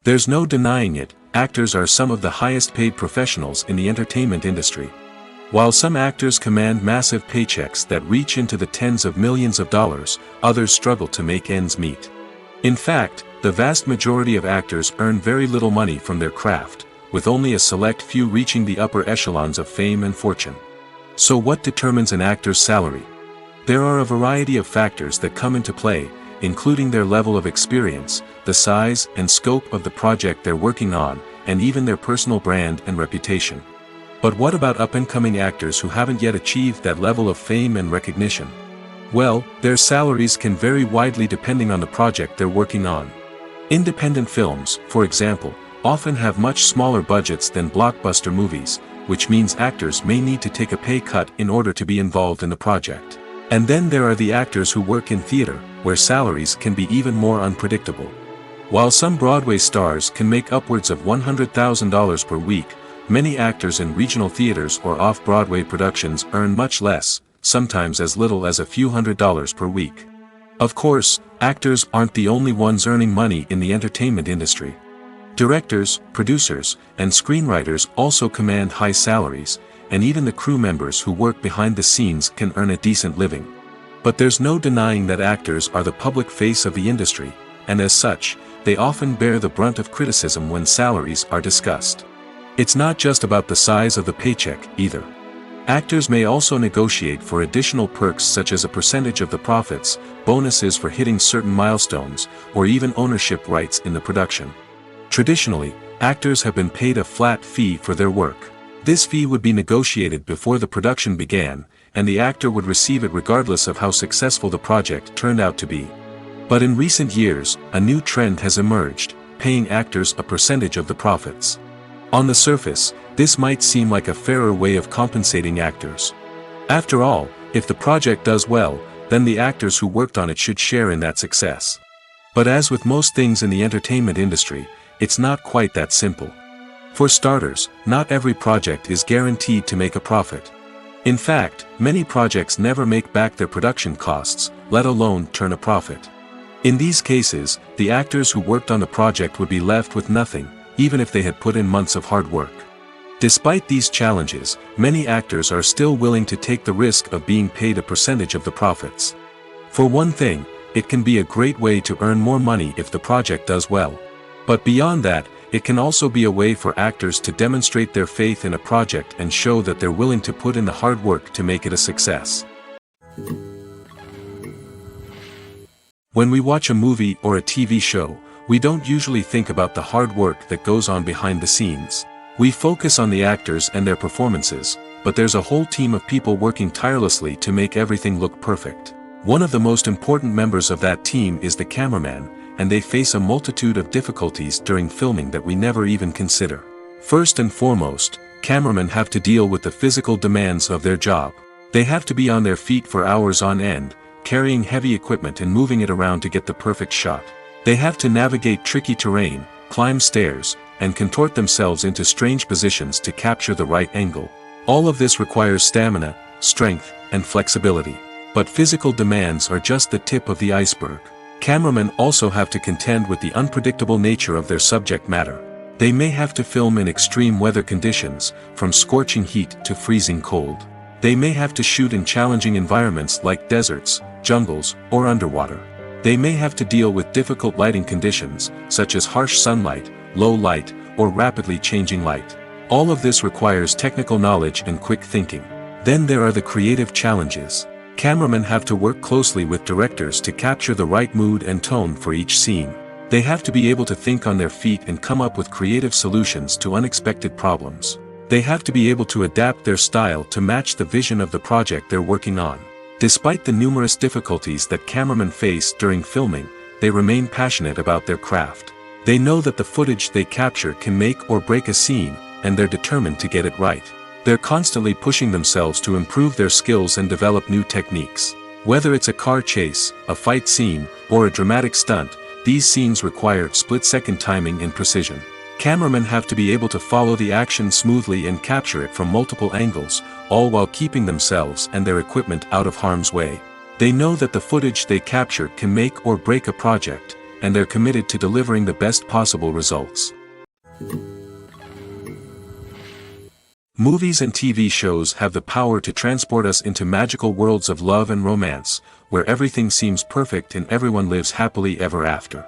There's no denying it, actors are some of the highest paid professionals in the entertainment industry. While some actors command massive paychecks that reach into the tens of millions of dollars, others struggle to make ends meet. In fact, the vast majority of actors earn very little money from their craft, with only a select few reaching the upper echelons of fame and fortune. So what determines an actor's salary? There are a variety of factors that come into play, including their level of experience, the size and scope of the project they're working on, and even their personal brand and reputation. But what about up-and-coming actors who haven't yet achieved that level of fame and recognition? Well, their salaries can vary widely depending on the project they're working on. Independent films, for example, often have much smaller budgets than blockbuster movies, which means actors may need to take a pay cut in order to be involved in the project. And then there are the actors who work in theater, where salaries can be even more unpredictable. While some Broadway stars can make upwards of $100,000 per week, many actors in regional theaters or off-Broadway productions earn much less, sometimes as little as a few $100s per week. Of course, actors aren't the only ones earning money in the entertainment industry. Directors, producers, and screenwriters also command high salaries, and even the crew members who work behind the scenes can earn a decent living. But there's no denying that actors are the public face of the industry, and as such, they often bear the brunt of criticism when salaries are discussed. It's not just about the size of the paycheck, either. Actors may also negotiate for additional perks such as a percentage of the profits, bonuses for hitting certain milestones, or even ownership rights in the production. Traditionally, actors have been paid a flat fee for their work. This fee would be negotiated before the production began, and the actor would receive it regardless of how successful the project turned out to be. But in recent years, a new trend has emerged, paying actors a percentage of the profits. On the surface, this might seem like a fairer way of compensating actors. After all, if the project does well, then the actors who worked on it should share in that success. But as with most things in the entertainment industry, it's not quite that simple. For starters, not every project is guaranteed to make a profit. In fact, many projects never make back their production costs, let alone turn a profit. In these cases, the actors who worked on the project would be left with nothing, even if they had put in months of hard work. Despite these challenges, many actors are still willing to take the risk of being paid a percentage of the profits. For one thing, it can be a great way to earn more money if the project does well. But beyond that, it can also be a way for actors to demonstrate their faith in a project and show that they're willing to put in the hard work to make it a success. When we watch a movie or a TV show, we don't usually think about the hard work that goes on behind the scenes. We focus on the actors and their performances, but there's a whole team of people working tirelessly to make everything look perfect. One of the most important members of that team is the cameraman, and they face a multitude of difficulties during filming that we never even consider. First and foremost, cameramen have to deal with the physical demands of their job. They have to be on their feet for hours on end, carrying heavy equipment and moving it around to get the perfect shot. They have to navigate tricky terrain, climb stairs, and contort themselves into strange positions to capture the right angle. All of this requires stamina, strength, and flexibility. But physical demands are just the tip of the iceberg. Cameramen also have to contend with the unpredictable nature of their subject matter. They may have to film in extreme weather conditions, from scorching heat to freezing cold. They may have to shoot in challenging environments like deserts, jungles, or underwater. They may have to deal with difficult lighting conditions, such as harsh sunlight, low light, or rapidly changing light. All of this requires technical knowledge and quick thinking. Then there are the creative challenges. Cameramen have to work closely with directors to capture the right mood and tone for each scene. They have to be able to think on their feet and come up with creative solutions to unexpected problems. They have to be able to adapt their style to match the vision of the project they're working on. Despite the numerous difficulties that cameramen face during filming, they remain passionate about their craft. They know that the footage they capture can make or break a scene, and they're determined to get it right. They're constantly pushing themselves to improve their skills and develop new techniques. Whether it's a car chase, a fight scene, or a dramatic stunt, these scenes require split-second timing and precision. Cameramen have to be able to follow the action smoothly and capture it from multiple angles, all while keeping themselves and their equipment out of harm's way. They know that the footage they capture can make or break a project, and they're committed to delivering the best possible results. Movies and TV shows have the power to transport us into magical worlds of love and romance, where everything seems perfect and everyone lives happily ever after.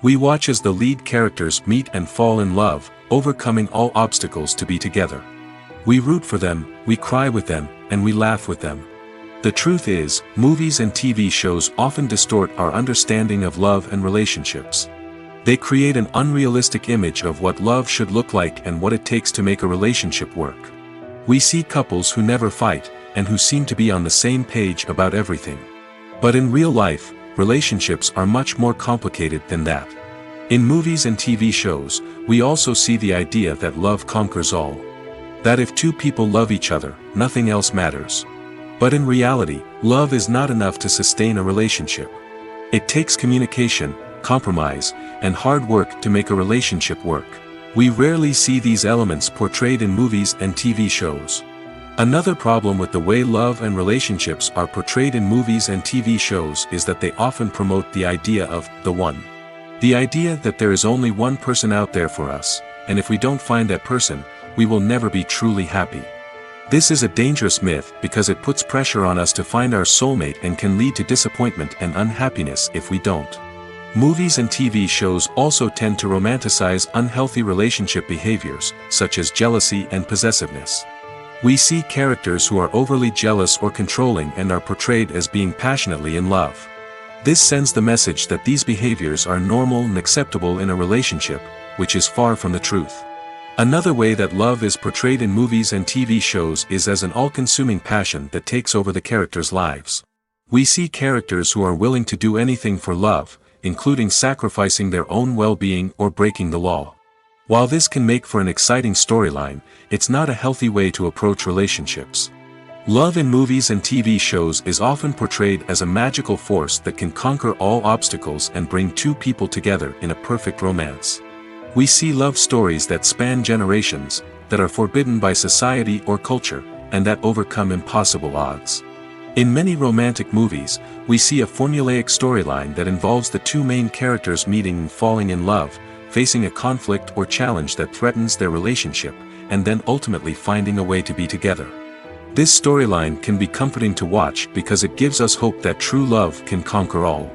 We watch as the lead characters meet and fall in love, overcoming all obstacles to be together. We root for them, we cry with them, and we laugh with them. The truth is, movies and TV shows often distort our understanding of love and relationships. They create an unrealistic image of what love should look like and what it takes to make a relationship work. We see couples who never fight, and who seem to be on the same page about everything. But in real life, relationships are much more complicated than that. In movies and TV shows, we also see the idea that love conquers all. That if two people love each other, nothing else matters. But in reality, love is not enough to sustain a relationship. It takes communication, compromise, and hard work to make a relationship work. We rarely see these elements portrayed in movies and TV shows. Another problem with the way love and relationships are portrayed in movies and TV shows is that they often promote the idea of the one. The idea that there is only one person out there for us, and if we don't find that person, we will never be truly happy. This is a dangerous myth because it puts pressure on us to find our soulmate and can lead to disappointment and unhappiness if we don't. Movies and TV shows also tend to romanticize unhealthy relationship behaviors, such as jealousy and possessiveness. We see characters who are overly jealous or controlling and are portrayed as being passionately in love. This sends the message that these behaviors are normal and acceptable in a relationship, which is far from the truth. Another way that love is portrayed in movies and TV shows is as an all-consuming passion that takes over the characters' lives. We see characters who are willing to do anything for love, including sacrificing their own well-being or breaking the law. While this can make for an exciting storyline, it's not a healthy way to approach relationships. Love in movies and TV shows is often portrayed as a magical force that can conquer all obstacles and bring two people together in a perfect romance. We see love stories that span generations, that are forbidden by society or culture, and that overcome impossible odds. In many romantic movies, we see a formulaic storyline that involves the two main characters meeting and falling in love, facing a conflict or challenge that threatens their relationship, and then ultimately finding a way to be together. This storyline can be comforting to watch because it gives us hope that true love can conquer all.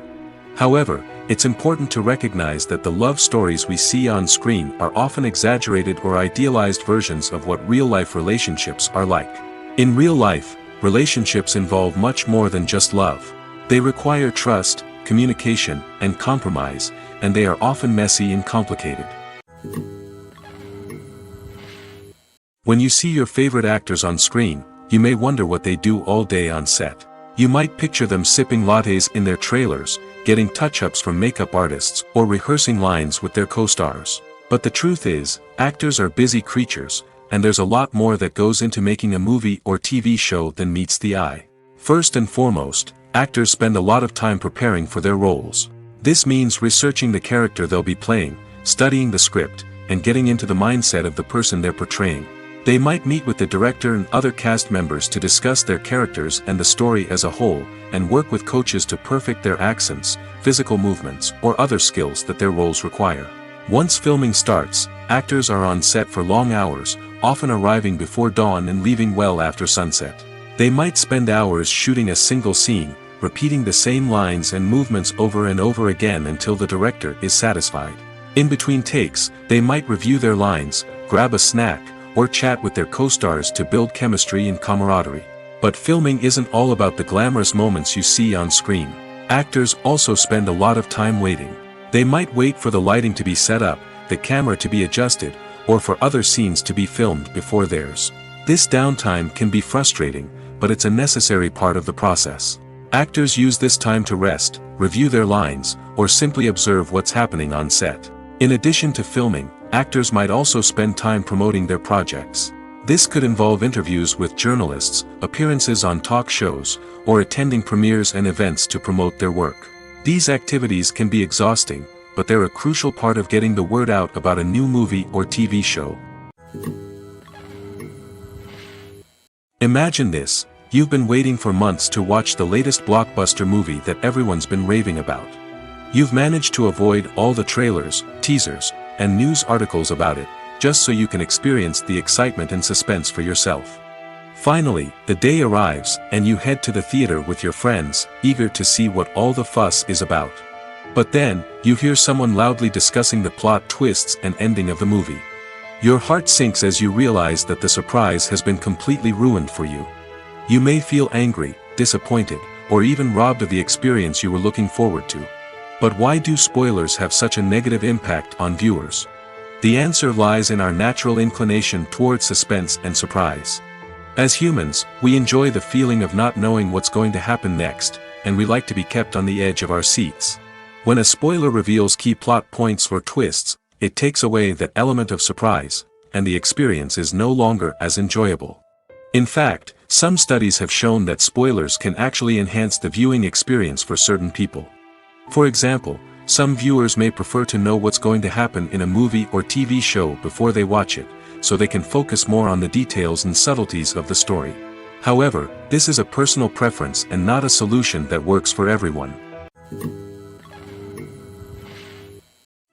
However, it's important to recognize that the love stories we see on screen are often exaggerated or idealized versions of what real-life relationships are like. In real life, relationships involve much more than just love. They require trust, communication, and compromise, and they are often messy and complicated. When you see your favorite actors on screen, you may wonder what they do all day on set. You might picture them sipping lattes in their trailers, getting touch-ups from makeup artists, or rehearsing lines with their co-stars. But the truth is, actors are busy creatures, and there's a lot more that goes into making a movie or TV show than meets the eye. First and foremost, actors spend a lot of time preparing for their roles. This means researching the character they'll be playing, studying the script, and getting into the mindset of the person they're portraying. They might meet with the director and other cast members to discuss their characters and the story as a whole, and work with coaches to perfect their accents, physical movements, or other skills that their roles require. Once filming starts, actors are on set for long hours, often arriving before dawn and leaving well after sunset. They might spend hours shooting a single scene, repeating the same lines and movements over and over again until the director is satisfied. In between takes, they might review their lines, grab a snack, or chat with their co-stars to build chemistry and camaraderie. But filming isn't all about the glamorous moments you see on screen. Actors also spend a lot of time waiting. They might wait for the lighting to be set up, the camera to be adjusted, or for other scenes to be filmed before theirs. This downtime can be frustrating, but it's a necessary part of the process. Actors use this time to rest, review their lines, or simply observe what's happening on set. In addition to filming, actors might also spend time promoting their projects. This could involve interviews with journalists, appearances on talk shows, or attending premieres and events to promote their work. These activities can be exhausting, but they're a crucial part of getting the word out about a new movie or TV show. Imagine this: you've been waiting for months to watch the latest blockbuster movie that everyone's been raving about. You've managed to avoid all the trailers, teasers, and news articles about it, just so you can experience the excitement and suspense for yourself. Finally, the day arrives, and you head to the theater with your friends, eager to see what all the fuss is about. But then, you hear someone loudly discussing the plot twists and ending of the movie. Your heart sinks as you realize that the surprise has been completely ruined for you. You may feel angry, disappointed, or even robbed of the experience you were looking forward to. But why do spoilers have such a negative impact on viewers? The answer lies in our natural inclination toward suspense and surprise. As humans, we enjoy the feeling of not knowing what's going to happen next, and we like to be kept on the edge of our seats. When a spoiler reveals key plot points or twists, it takes away that element of surprise, and the experience is no longer as enjoyable. In fact, some studies have shown that spoilers can actually enhance the viewing experience for certain people. For example, some viewers may prefer to know what's going to happen in a movie or TV show before they watch it, so they can focus more on the details and subtleties of the story. However, this is a personal preference and not a solution that works for everyone.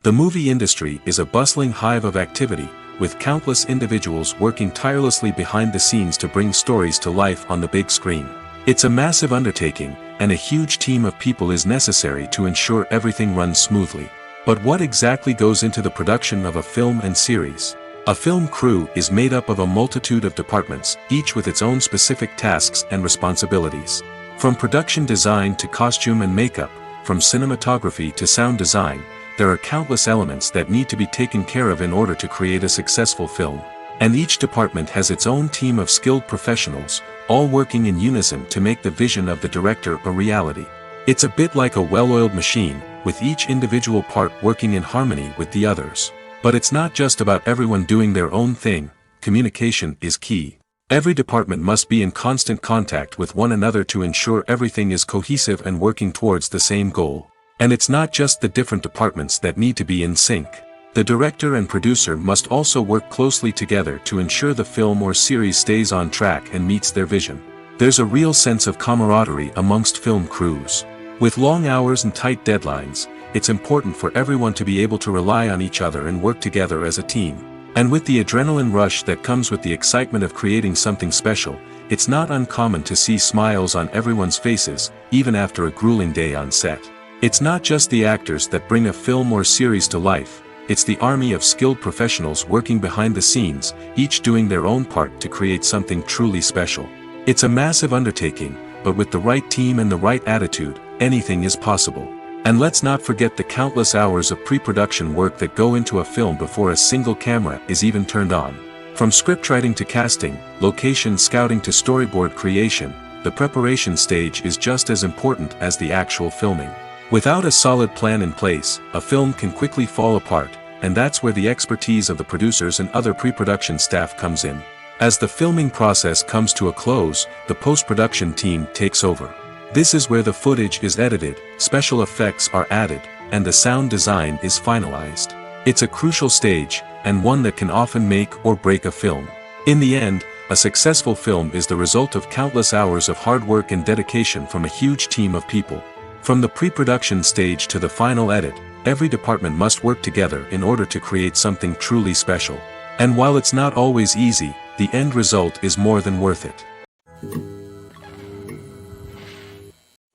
The movie industry is a bustling hive of activity, with countless individuals working tirelessly behind the scenes to bring stories to life on the big screen. It's a massive undertaking, and a huge team of people is necessary to ensure everything runs smoothly. But what exactly goes into the production of a film and series? A film crew is made up of a multitude of departments, each with its own specific tasks and responsibilities. From production design to costume and makeup, from cinematography to sound design, there are countless elements that need to be taken care of in order to create a successful film. And each department has its own team of skilled professionals, all working in unison to make the vision of the director a reality. It's a bit like a well-oiled machine, with each individual part working in harmony with the others. But it's not just about everyone doing their own thing. Communication is key. Every department must be in constant contact with one another to ensure everything is cohesive and working towards the same goal. And it's not just the different departments that need to be in sync. The director and producer must also work closely together to ensure the film or series stays on track and meets their vision. There's a real sense of camaraderie amongst film crews. With long hours and tight deadlines, it's important for everyone to be able to rely on each other and work together as a team. And with the adrenaline rush that comes with the excitement of creating something special, it's not uncommon to see smiles on everyone's faces, even after a grueling day on set. It's not just the actors that bring a film or series to life, it's the army of skilled professionals working behind the scenes, each doing their own part to create something truly special. It's a massive undertaking, but with the right team and the right attitude, anything is possible. And let's not forget the countless hours of pre-production work that go into a film before a single camera is even turned on. From scriptwriting to casting, location scouting to storyboard creation, the preparation stage is just as important as the actual filming. Without a solid plan in place, a film can quickly fall apart, and that's where the expertise of the producers and other pre-production staff comes in. As the filming process comes to a close, the post-production team takes over. This is where the footage is edited, special effects are added, and the sound design is finalized. It's a crucial stage, and one that can often make or break a film. In the end, a successful film is the result of countless hours of hard work and dedication from a huge team of people. From the pre-production stage to the final edit, every department must work together in order to create something truly special. And while it's not always easy, the end result is more than worth it.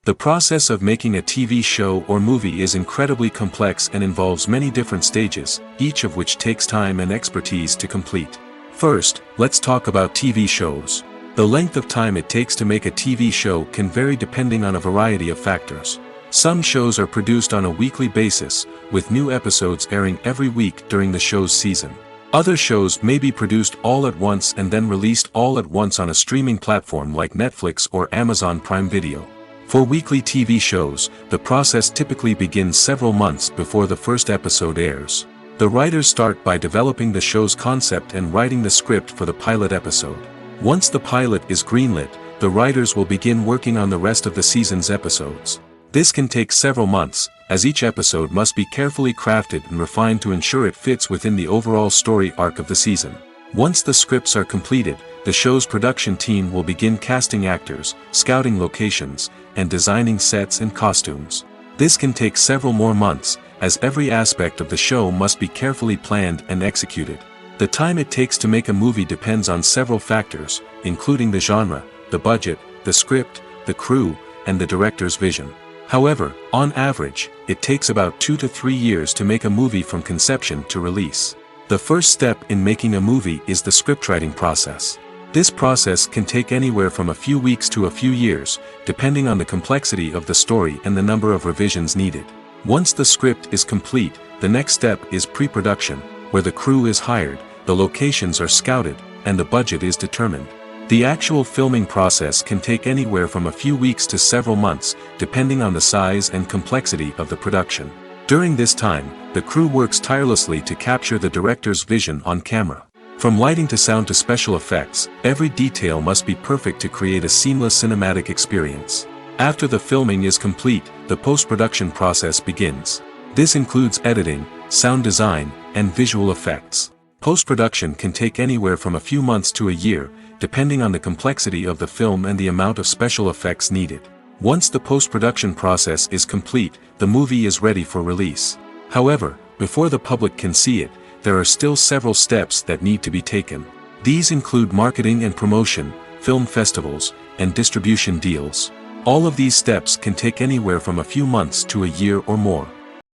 The process of making a TV show or movie is incredibly complex and involves many different stages, each of which takes time and expertise to complete. First, let's talk about TV shows. The length of time it takes to make a TV show can vary depending on a variety of factors. Some shows are produced on a weekly basis, with new episodes airing every week during the show's season. Other shows may be produced all at once and then released all at once on a streaming platform like Netflix or Amazon Prime Video. For weekly TV shows, the process typically begins several months before the first episode airs. The writers start by developing the show's concept and writing the script for the pilot episode. Once the pilot is greenlit, the writers will begin working on the rest of the season's episodes. This can take several months, as each episode must be carefully crafted and refined to ensure it fits within the overall story arc of the season. Once the scripts are completed, the show's production team will begin casting actors, scouting locations, and designing sets and costumes. This can take several more months, as every aspect of the show must be carefully planned and executed. The time it takes to make a movie depends on several factors, including the genre, the budget, the script, the crew, and the director's vision. However, on average, it takes about 2 to 3 years to make a movie from conception to release. The first step in making a movie is the scriptwriting process. This process can take anywhere from a few weeks to a few years, depending on the complexity of the story and the number of revisions needed. Once the script is complete, the next step is pre-production, where the crew is hired, the locations are scouted, and the budget is determined. The actual filming process can take anywhere from a few weeks to several months, depending on the size and complexity of the production. During this time, the crew works tirelessly to capture the director's vision on camera. From lighting to sound to special effects, every detail must be perfect to create a seamless cinematic experience. After the filming is complete, the post-production process begins. This includes editing, sound design, and visual effects. Post-production can take anywhere from a few months to a year, depending on the complexity of the film and the amount of special effects needed. Once the post-production process is complete, the movie is ready for release. However, before the public can see it, there are still several steps that need to be taken. These include marketing and promotion, film festivals, and distribution deals. All of these steps can take anywhere from a few months to a year or more.